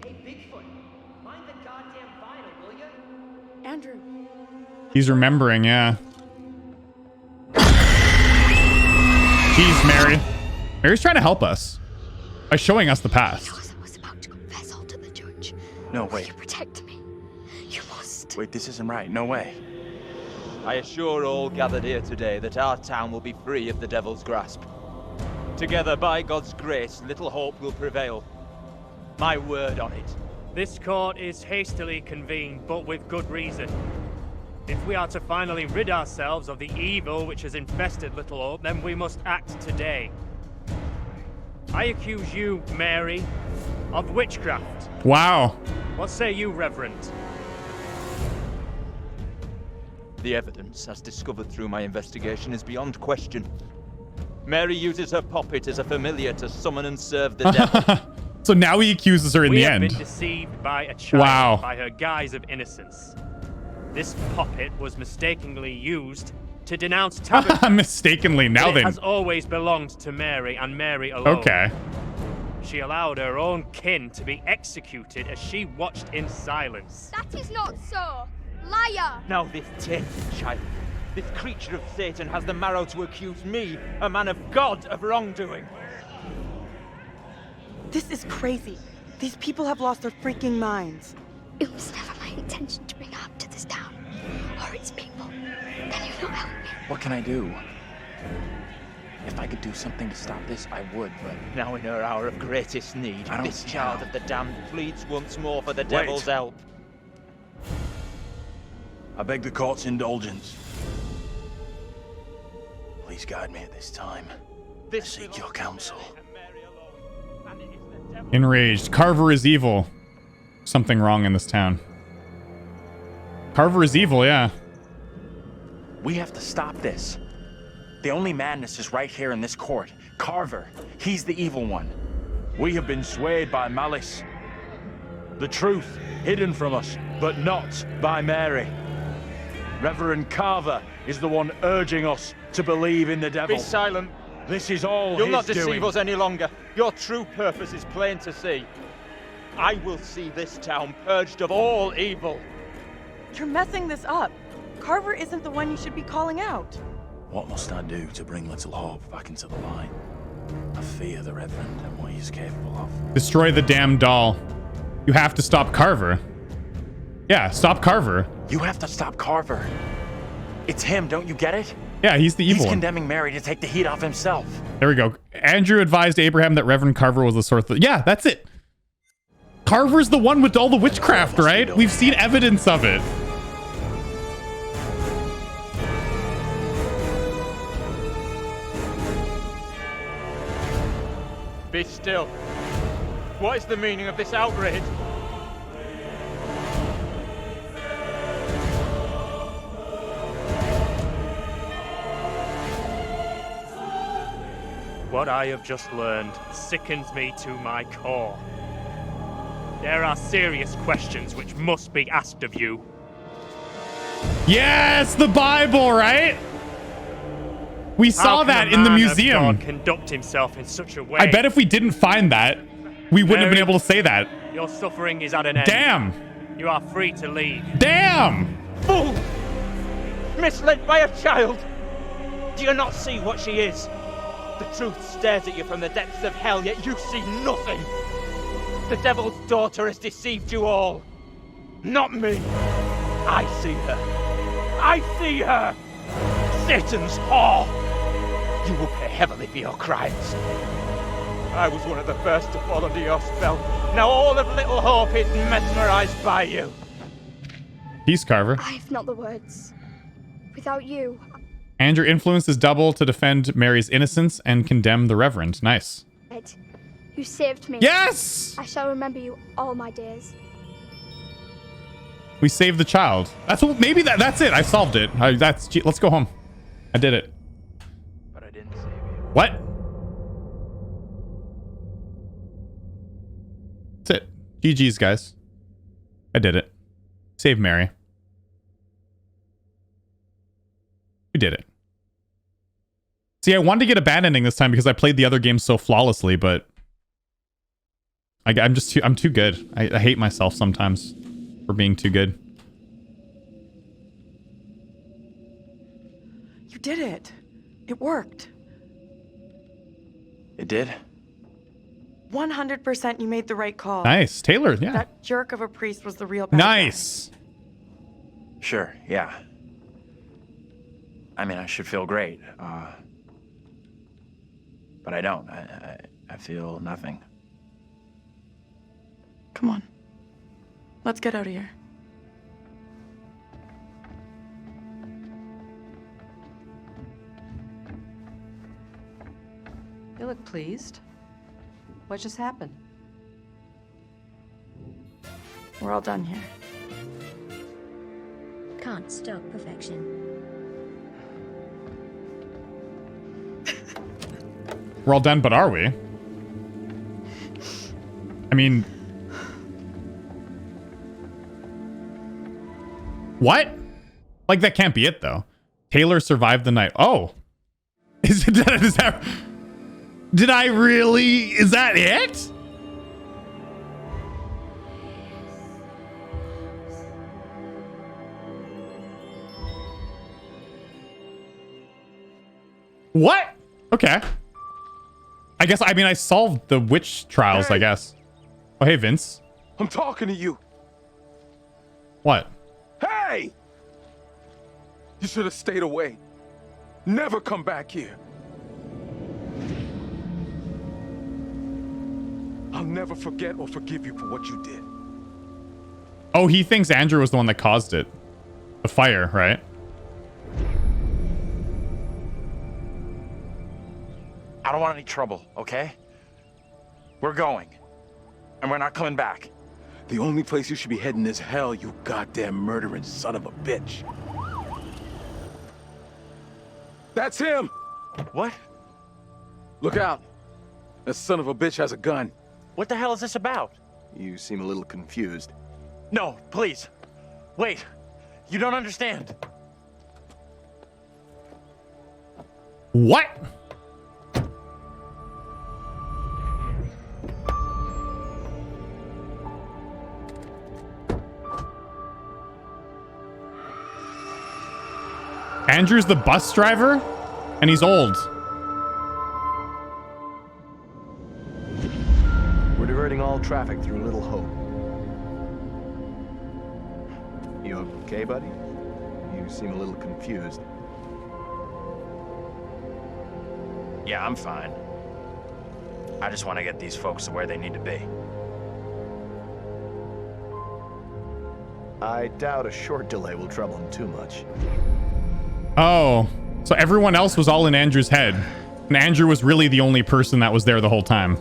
Hey, Bigfoot, mind the goddamn vinyl, will ya? Andrew. He's remembering, yeah. Jeez, Mary. Mary's trying to help us by showing us the past. No, wait. You protect me. You must. Wait, this isn't right. No way. I assure all gathered here today that our town will be free of the devil's grasp. Together, by God's grace, little hope will prevail. My word on it. This court is hastily convened, but with good reason. If we are to finally rid ourselves of the evil which has infested Little Hope, then we must act today. I accuse you, Mary, of witchcraft. Wow. What say you, Reverend? The evidence, as discovered through my investigation, is beyond question. Mary uses her puppet as a familiar to summon and serve the devil. So now he accuses her in the end. We have been deceived by a child by her guise of innocence. This puppet was mistakenly used to denounce taboo. Mistakenly, now it then. has always belonged to Mary and Mary alone. Okay. She allowed her own kin to be executed as she watched in silence. That is not so. Liar! Now this tainted child, this creature of Satan has the marrow to accuse me, a man of God, of wrongdoing. This is crazy. These people have lost their freaking minds. It was never my intention to bring harm to this town or its people. Can you not help me? What can I do? If I could do something to stop this, I would, but... Now in her hour of greatest need, this child of the damned pleads once more for the devil's help. I beg the court's indulgence. Please guide me at this time. I seek your counsel. Enraged. Carver is evil. Something wrong in this town. Carver is evil, yeah. We have to stop this. The only madness is right here in this court. Carver, he's the evil one. We have been swayed by malice. The truth hidden from us, but not by Mary. Reverend Carver is the one urging us to believe in the devil. Be silent. This is all You'll his not deceive doing. us any longer. Your true purpose is plain to see. I will see this town purged of all evil. You're messing this up. Carver isn't the one you should be calling out. What must I do to bring Little Hope back into the light? I fear the Reverend and what he is capable of. Destroy the damn doll. You have to stop Carver. Yeah, stop Carver. You have to stop Carver. It's him, don't you get it? Yeah, he's the evil He's one. condemning Mary to take the heat off himself. There we go. Andrew advised Abraham that Reverend Carver was the source of... Yeah, that's it. Carver's the one with all the witchcraft, right? We've seen evidence of it. Be still. What is the meaning of this outrage? What I have just learned sickens me to my core. There are serious questions which must be asked of you. Yes, the Bible, right? We saw How that can a in the man of museum. God conduct himself in such a way? I bet if we didn't find that, we wouldn't have been able to say that. Your suffering is at an end. Damn. You are free to leave. Damn. Fool! Misled by a child! Do you not see what she is? The truth stares at you from the depths of hell, yet you see nothing. The devil's daughter has deceived you all. Not me. I see her. I see her. Satan's whore. You will pay heavily for your crimes. I was one of the first to fall under your spell. Now all of Little Hope is mesmerized by you. Peace, Carver. I have not the words. Without you. Andrew influenced his double to defend Mary's innocence and condemn the Reverend. Nice. You saved me. Yes! I shall remember you all my days. We saved the child. That's what. Maybe that's it. I solved it. Let's go home. I did it. But I didn't save you. What? That's it. GG's, guys. I did it. Save Mary. We did it. See, I wanted to get a bad ending this time because I played the other game so flawlessly, but I'm too good. I hate myself sometimes for being too good. You did it. It worked. It did? 100% you made the right call. Nice. Taylor, yeah. That jerk of a priest was the real bad Nice. Sure, yeah. I mean, I should feel great. But I don't. I feel nothing. Come on. Let's get out of here. You look pleased. What just happened? We're all done here. Can't stop perfection. We're all done, but are we? I mean... What? Like, that can't be it, though. Taylor survived the night. Oh. Is that... Did I really... Is that it? What? Okay. I guess, I mean, I solved the witch trials, I guess. Oh, hey, Vince. I'm talking to you. What? Hey! You should have stayed away. Never come back here. I'll never forget or forgive you for what you did. Oh, he thinks Andrew was the one that caused it. The fire, right? I don't want any trouble, okay? We're going. And we're not coming back. The only place you should be heading is hell, you goddamn murdering son of a bitch. That's him! What? Look out. That son of a bitch has a gun. What the hell is this about? You seem a little confused. No, please. Wait. You don't understand. What? Andrew's the bus driver, and he's old. We're diverting all traffic through Little Hope. You okay, buddy? You seem a little confused. Yeah, I'm fine. I just want to get these folks to where they need to be. I doubt a short delay will trouble him too much. Oh, so everyone else was all in Andrew's head. And Andrew was really the only person that was there the whole time.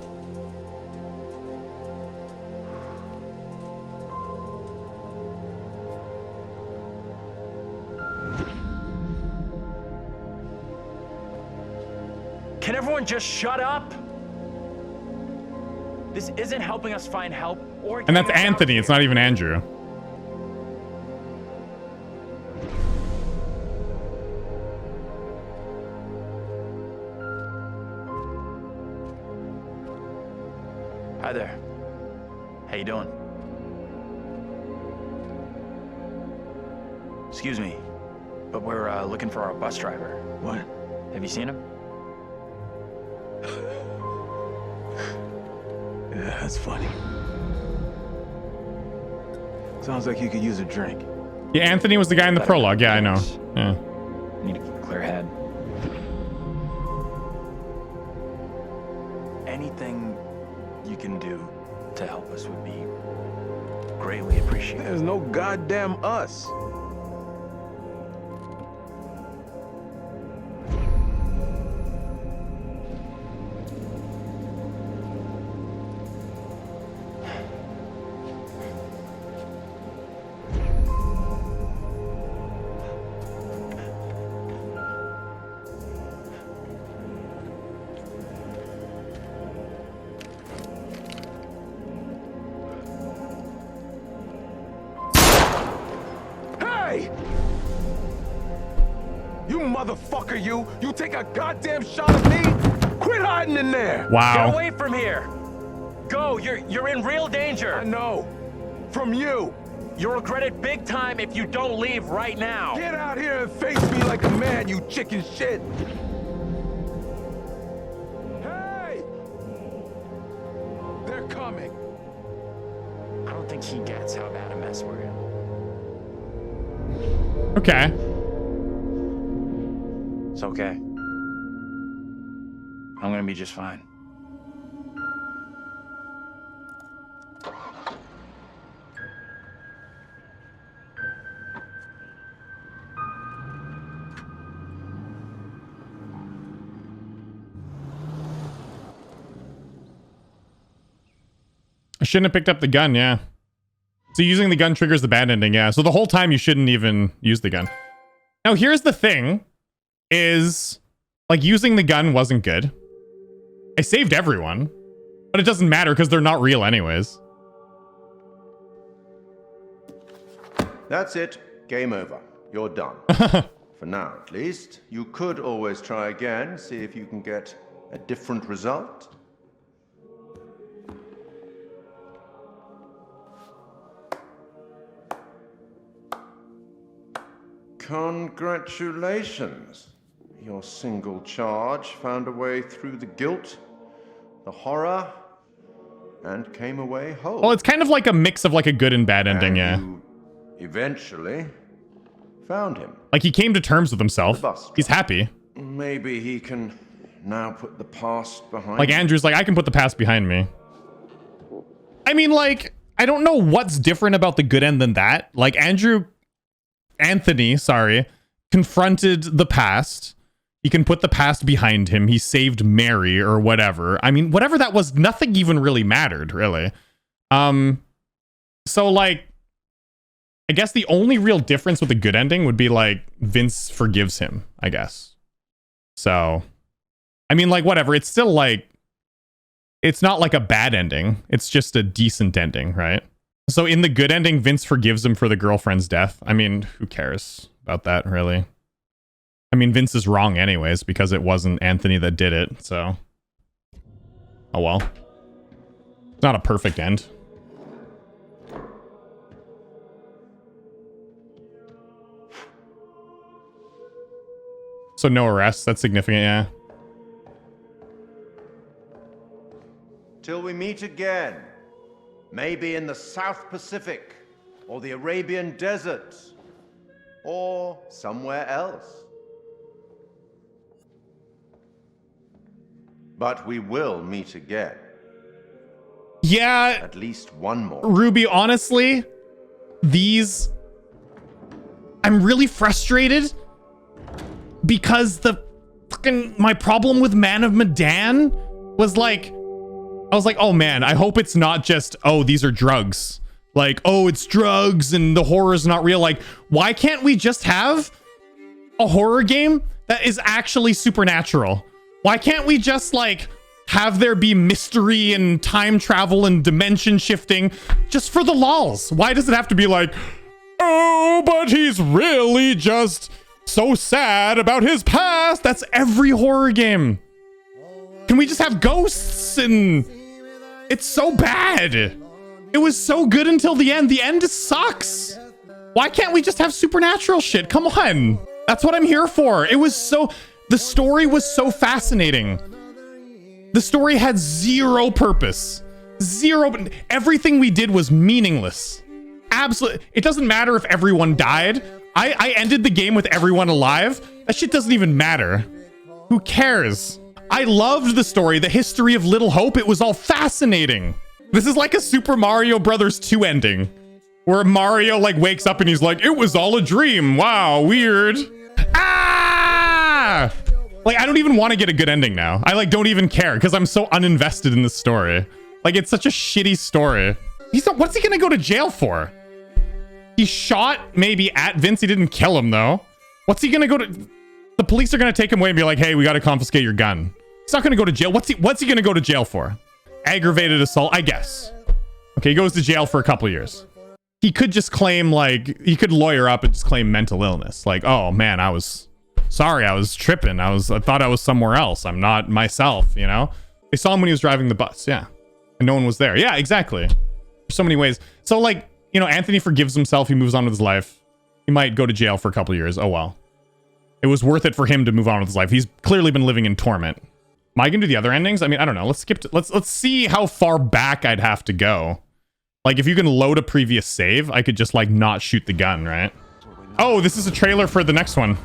Can everyone just shut up? This isn't helping us find help or... And that's Anthony. It's not even Andrew. Hi there. How you doing? Excuse me, but we're looking for our bus driver. What? Have you seen him? Yeah, that's funny. Sounds like you could use a drink. Yeah, Anthony was the guy in the prologue. Yeah, I know. Yeah. Need to keep a clear head. Anything you can do to help us would be greatly appreciated. There's no goddamn us. Motherfucker, you take a goddamn shot at me? Quit hiding in there! Wow. Get away from here! Go, you're in real danger! I know. From you! You'll regret it big time if you don't leave right now! Get out here and face me like a man, you chicken shit! Hey! They're coming! I don't think he gets how bad a mess we're in. Okay. It's okay. I'm gonna be just fine. I shouldn't have picked up the gun, yeah. So using the gun triggers the bad ending, yeah. So the whole time you shouldn't even use the gun. Now here's the thing. Is like using the gun wasn't good. I saved everyone, but it doesn't matter because they're not real anyways. That's it. Game over. You're done. For now, at least. You could always try again, see if you can get a different result. Congratulations. Your single charge found a way through the guilt, the horror, and came away whole. Well, it's kind of like a mix of like a good and bad ending, yeah. You eventually found him. Like he came to terms with himself. He's happy. Maybe he can now put the past behind Like him. Andrew's like, I can put the past behind me. I mean, like, I don't know what's different about the good end than that. Like Anthony, confronted the past. He can put the past behind him. He saved Mary or whatever. I mean, whatever that was, nothing even really mattered, really. So like, I guess the only real difference with the good ending would be like Vince forgives him, I guess. So, I mean, like, whatever. It's still like, it's not like a bad ending. It's just a decent ending, right? So in the good ending, Vince forgives him for the girlfriend's death. I mean, who cares about that, really? I mean, Vince is wrong anyways, because it wasn't Anthony that did it, so... Oh well. It's not a perfect end. So no arrests, that's significant, yeah. Till we meet again. Maybe in the South Pacific, or the Arabian Desert, or somewhere else. But we will meet again. Yeah. At least one more. Ruby, honestly, I'm really frustrated because my problem with Man of Medan was like, I was like, oh man, I hope it's not just, oh, these are drugs. Like, oh, it's drugs and the horror is not real. Like, why can't we just have a horror game that is actually supernatural? Why can't we just like have there be mystery and time travel and dimension shifting just for the lols? Why does it have to be like, oh, but he's really just so sad about his past? That's every horror game. Can we just have ghosts? And it's so bad. It was so good until the end. The end sucks. Why can't we just have supernatural shit? Come on. That's what I'm here for. The story was so fascinating. The story had zero purpose. Everything we did was meaningless. Absolutely. It doesn't matter if everyone died. I ended the game with everyone alive. That shit doesn't even matter. Who cares? I loved the story, the history of Little Hope. It was all fascinating. This is like a Super Mario Brothers 2 ending where Mario like wakes up and he's like, it was all a dream. Wow, weird. Ah! Like, I don't even want to get a good ending now. I like don't even care because I'm so uninvested in this story. Like, it's such a shitty story. What's he gonna go to jail for? He shot maybe at Vince. He didn't kill him though. What's he gonna go to? The police are gonna take him away and be like, hey, we gotta confiscate your gun. He's not gonna go to jail. What's he gonna go to jail for? Aggravated assault, I guess. Okay, he goes to jail for a couple years. He could just claim he could lawyer up and just claim mental illness. Like, oh man, I was sorry, I was tripping. I thought I was somewhere else. I'm not myself, you know? They saw him when he was driving the bus, yeah. And no one was there. Yeah, exactly. There's so many ways. So like, you know, Anthony forgives himself. He moves on with his life. He might go to jail for a couple years. Oh well. It was worth it for him to move on with his life. He's clearly been living in torment. Am I gonna do the other endings? I mean, I don't know. Let's skip to, let's see how far back I'd have to go. Like, if you can load a previous save, I could just like not shoot the gun, right? Oh, this is a trailer for the next one.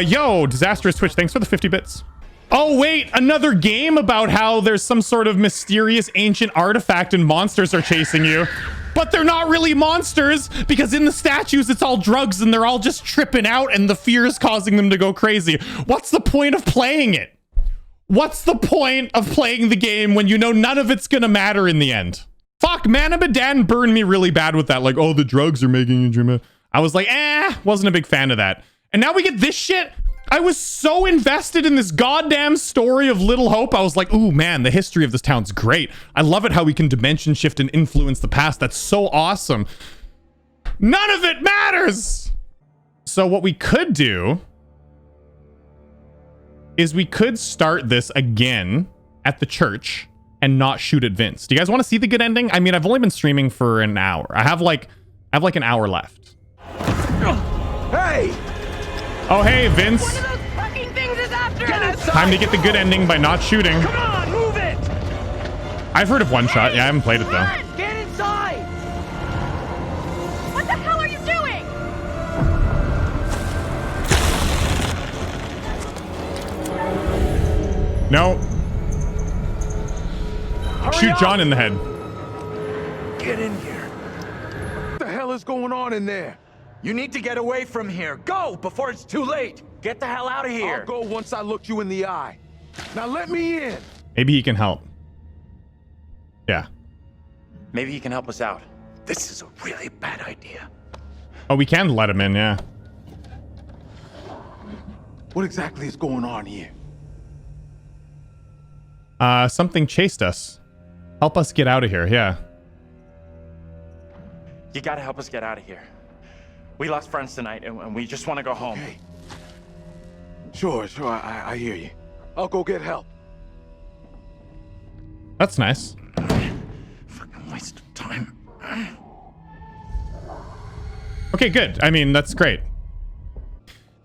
Yo, Disastrous Twitch, thanks for the 50 bits. Oh wait, another game about how there's some sort of mysterious ancient artifact and monsters are chasing you. But they're not really monsters because in the statues, it's all drugs and they're all just tripping out and the fear is causing them to go crazy. What's the point of playing it? What's the point of playing the game when you know none of it's gonna matter in the end? Fuck, Man of Medan burned me really bad with that. Like, oh, the drugs are making you dream. I was like, wasn't a big fan of that. And now we get this shit. I was so invested in this goddamn story of Little Hope. I was like, ooh, man, the history of this town's great. I love it how we can dimension shift and influence the past. That's so awesome. None of it matters. So what we could do is we could start this again at the church and not shoot at Vince. Do you guys want to see the good ending? I mean, I've only been streaming for an hour. I have like an hour left. Hey! Oh, hey, Vince. One of those fucking things is after us! Time to get the good ending by not shooting. Come on, move it! I've heard of One Shot. Yeah, I haven't played it though. Run! Get inside! What the hell are you doing? No. Shoot John in the head. Get in here. What the hell is going on in there? You need to get away from here. Go before it's too late. Get the hell out of here. I'll go once I look you in the eye. Now let me in. Maybe he can help. Yeah. Maybe he can help us out. This is a really bad idea. Oh, we can let him in, yeah. What exactly is going on here? Something chased us. Help us get out of here, yeah. You gotta help us get out of here. We lost friends tonight, and we just want to go home. Okay. Sure, I hear you. I'll go get help. That's nice. Fucking waste of time. Okay, good. I mean, that's great.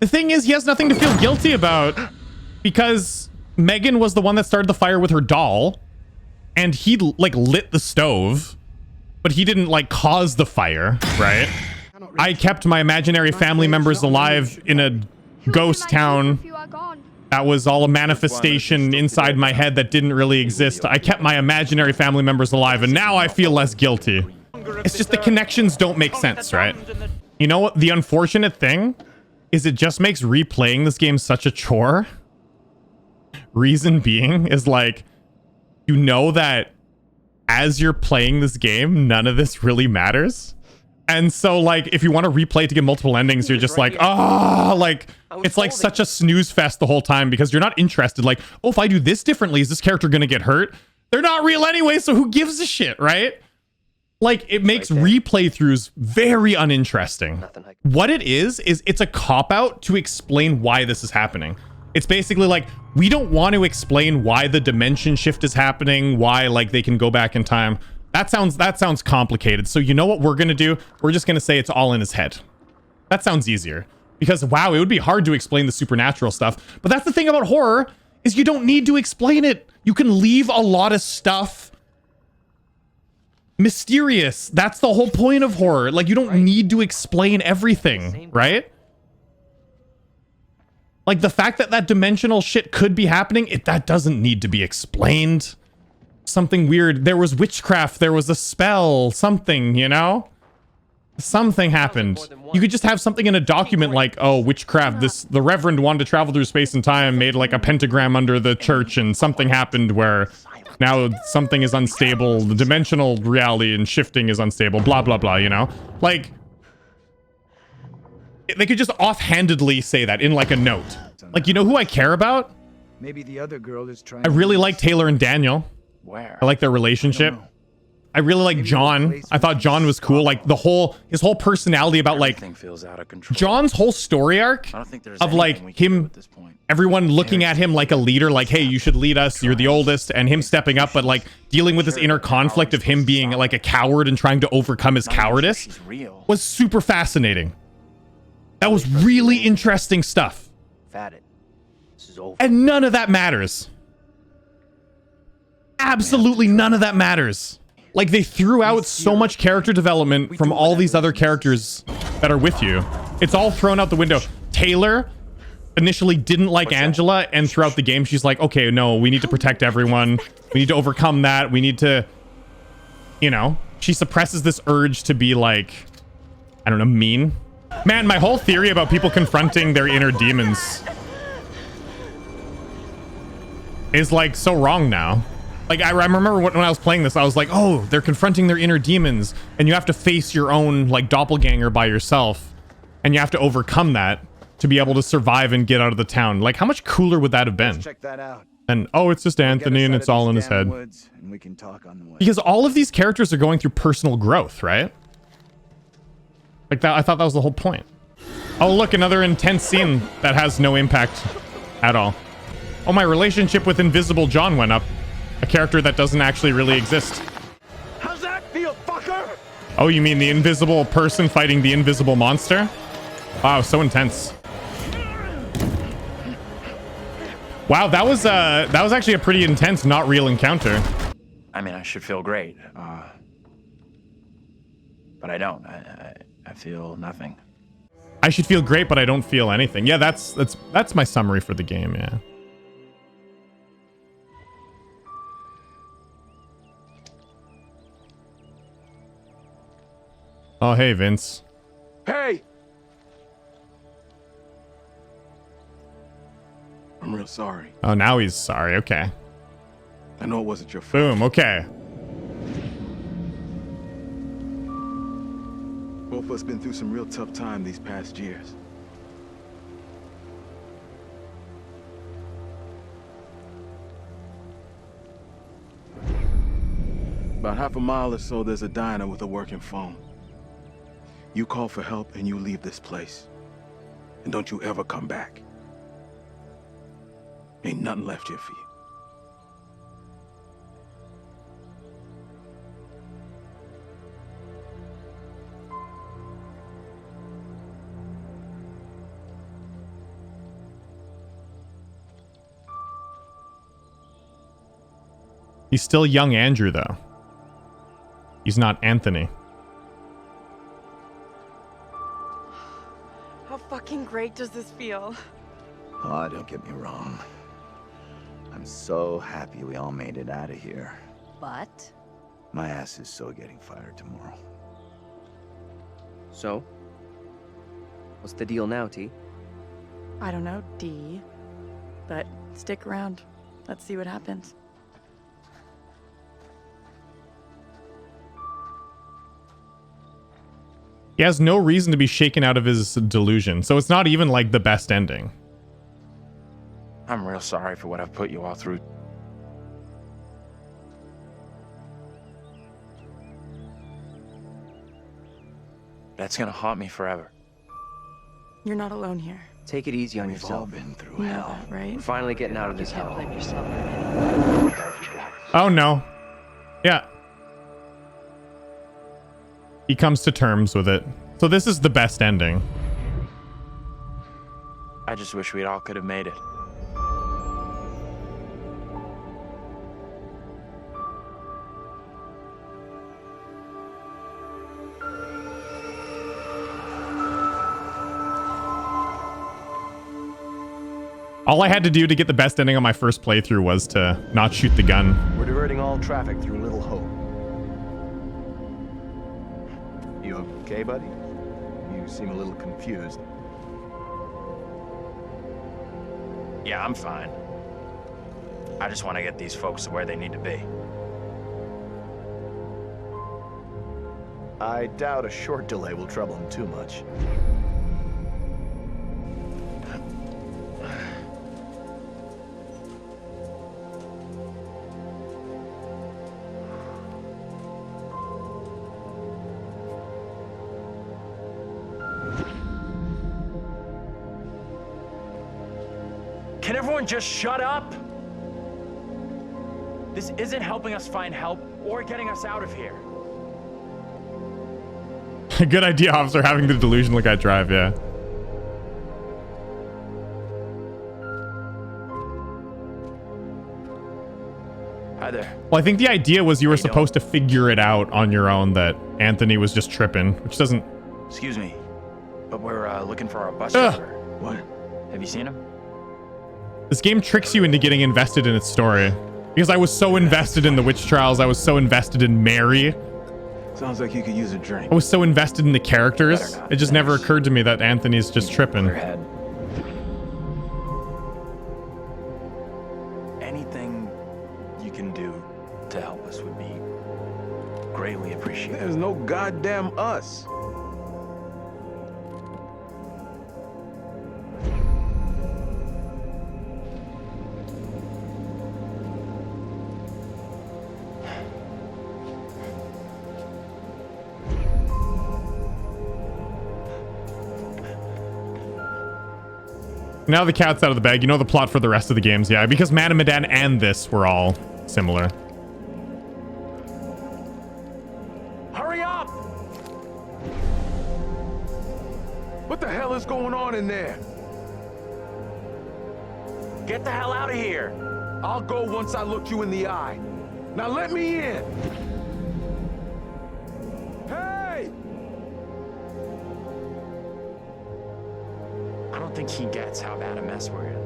The thing is, he has nothing to feel guilty about because Megan was the one that started the fire with her doll, and he like lit the stove, but he didn't like cause the fire, right? I kept my imaginary family members alive in a ghost town That was all a manifestation inside my head that didn't really exist. I kept my imaginary family members alive, and now I feel less guilty. It's just the connections don't make sense, right? You know what? The unfortunate thing is it just makes replaying this game such a chore. Reason being is like, you know that as you're playing this game, none of this really matters. And so, like, if you want to replay it to get multiple endings, you're just like, oh, like, it's like such a snooze fest the whole time because you're not interested. Like, oh, if I do this differently, is this character going to get hurt? They're not real anyway, so who gives a shit, right? Like, it makes replay throughs very uninteresting. What it is it's a cop-out to explain why this is happening. It's basically like, we don't want to explain why the dimension shift is happening, why, like, they can go back in time. That sounds complicated. So you know what we're going to do? We're just going to say it's all in his head. That sounds easier. Because, wow, it would be hard to explain the supernatural stuff. But that's the thing about horror, is you don't need to explain it. You can leave a lot of stuff mysterious. That's the whole point of horror. Like, you don't need to explain everything, right? Like, the fact that that dimensional shit could be happening, that doesn't need to be explained. Something weird. There was witchcraft. There was a spell. Something, you know? Something happened. You could just have something in a document like, oh, witchcraft. The Reverend wanted to travel through space and time, made like a pentagram under the church, and something happened where now something is unstable. The dimensional reality and shifting is unstable. Blah, blah, blah, you know? Like, they could just offhandedly say that in like a note. Like, you know who I care about? Maybe the other girl is trying. I really like Taylor and Daniel. Where? I like their relationship. I really like John. I thought John was cool. Like his whole personality about like feels out of control. John's whole story arc of like him, everyone looking at him like a leader, like, hey, you should lead us. You're the oldest, and him stepping up, but like dealing with this inner conflict of him being like a coward and trying to overcome his cowardice was super fascinating. That was really interesting stuff. And none of that matters. Absolutely none of that matters. Like, they threw out so much character development from all these other characters that are with you. It's all thrown out the window. Taylor initially didn't like Angela, and throughout the game, she's like, okay, no, we need to protect everyone. We need to overcome that. We need to, you know, she suppresses this urge to be like, I don't know, mean. Man, my whole theory about people confronting their inner demons is like so wrong now. Like, I remember when I was playing this, I was like, oh, they're confronting their inner demons, and you have to face your own like doppelganger by yourself, and you have to overcome that to be able to survive and get out of the town. Like, how much cooler would that have been? Check that out. And oh, it's just Anthony and it's all in his head. And we can talk on the way. Because all of these characters are going through personal growth, right? Like that, I thought that was the whole point. Oh, look, another intense scene that has no impact at all. Oh, my relationship with Invisible John went up. A character that doesn't actually really exist. How's that feel, fucker? Oh, you mean the invisible person fighting the invisible monster? Wow, so intense. Wow, that was actually a pretty intense, not real encounter. I mean, I should feel great, but I don't. I feel nothing. I should feel great, but I don't feel anything. Yeah, that's my summary for the game. Yeah. Oh, hey, Vince. Hey! I'm real sorry. Oh, now he's sorry. Okay. I know it wasn't your fault. Boom. Okay. Both of us been through some real tough time these past years. About half a mile or so, there's a diner with a working phone. You call for help and you leave this place. And don't you ever come back. Ain't nothing left here for you. He's still young Andrew, though. He's not Anthony. How fucking great does this feel? Oh, don't get me wrong. I'm so happy we all made it out of here. But? My ass is so getting fired tomorrow. So? What's the deal now, T? I don't know, D. But stick around. Let's see what happens. He has no reason to be shaken out of his delusion, so it's not even like the best ending. I'm real sorry for what I've put you all through. That's gonna haunt me forever. You're not alone here. Take it easy on We've yourself. all been through You know hell. that, right? We're finally getting out of this hell. Blame yourself. Oh no. Yeah. He comes to terms with it. So this is the best ending. I just wish we all could have made it. All I had to do to get the best ending on my first playthrough was to not shoot the gun. We're diverting all traffic through Little Hope. You okay, buddy? You seem a little confused. Yeah, I'm fine. I just want to get these folks to where they need to be. I doubt a short delay will trouble him too much. Can everyone just shut up? This isn't helping us find help or getting us out of here. Good idea, officer, having the delusion like I drive, yeah. Hi there. Well, I think the idea was you were supposed to figure it out on your own that Anthony was just tripping, which doesn't... Excuse me, but we're looking for our bus driver. What? Have you seen him? This game tricks you into getting invested in its story. Because I was so invested in the Witch Trials, I was so invested in Mary. Sounds like you could use a drink. I was so invested in the characters. It just never occurred to me that Anthony's just tripping. Anything you can do to help us would be greatly appreciated. There's no goddamn us. Now the cat's out of the bag. You know the plot for the rest of the games, yeah? Because Man of Medan and this were all similar. Hurry up! What the hell is going on in there? Get the hell out of here! I'll go once I look you in the eye. Now let me in. Hey! I don't think he gets how bad a mess we're in.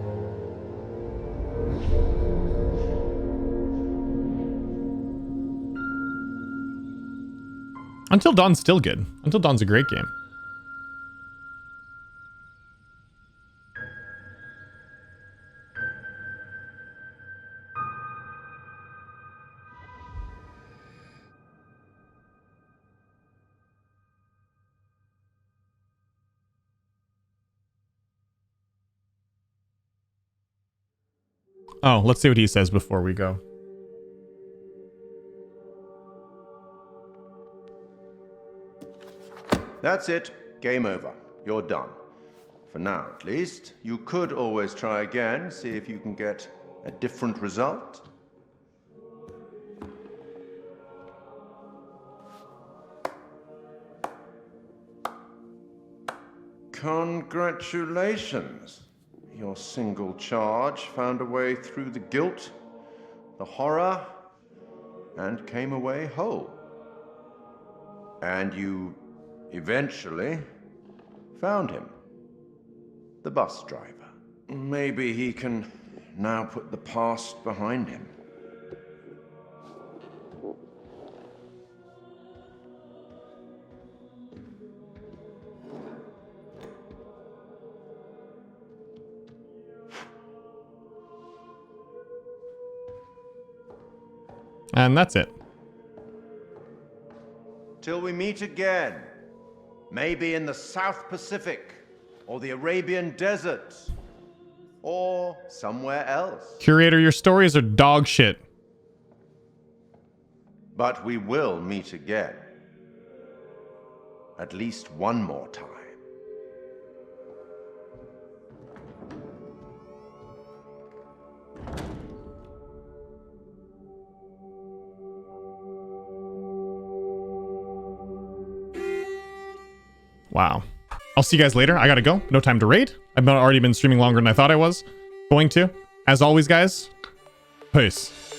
Until Dawn's still good. Until Dawn's a great game. Oh, let's see what he says before we go. That's it. Game over. You're done. For now, at least. You could always try again, see if you can get a different result. Congratulations. Your single charge found a way through the guilt, the horror, and came away whole. And you eventually found him, the bus driver. Maybe he can now put the past behind him. And that's it. Till we meet again. Maybe in the South Pacific, or the Arabian Desert, or somewhere else. Curator, your stories are dog shit. But we will meet again. At least one more time. Wow. I'll see you guys later. I gotta go. No time to raid. I've already been streaming longer than I thought I was going to. As always, guys, peace.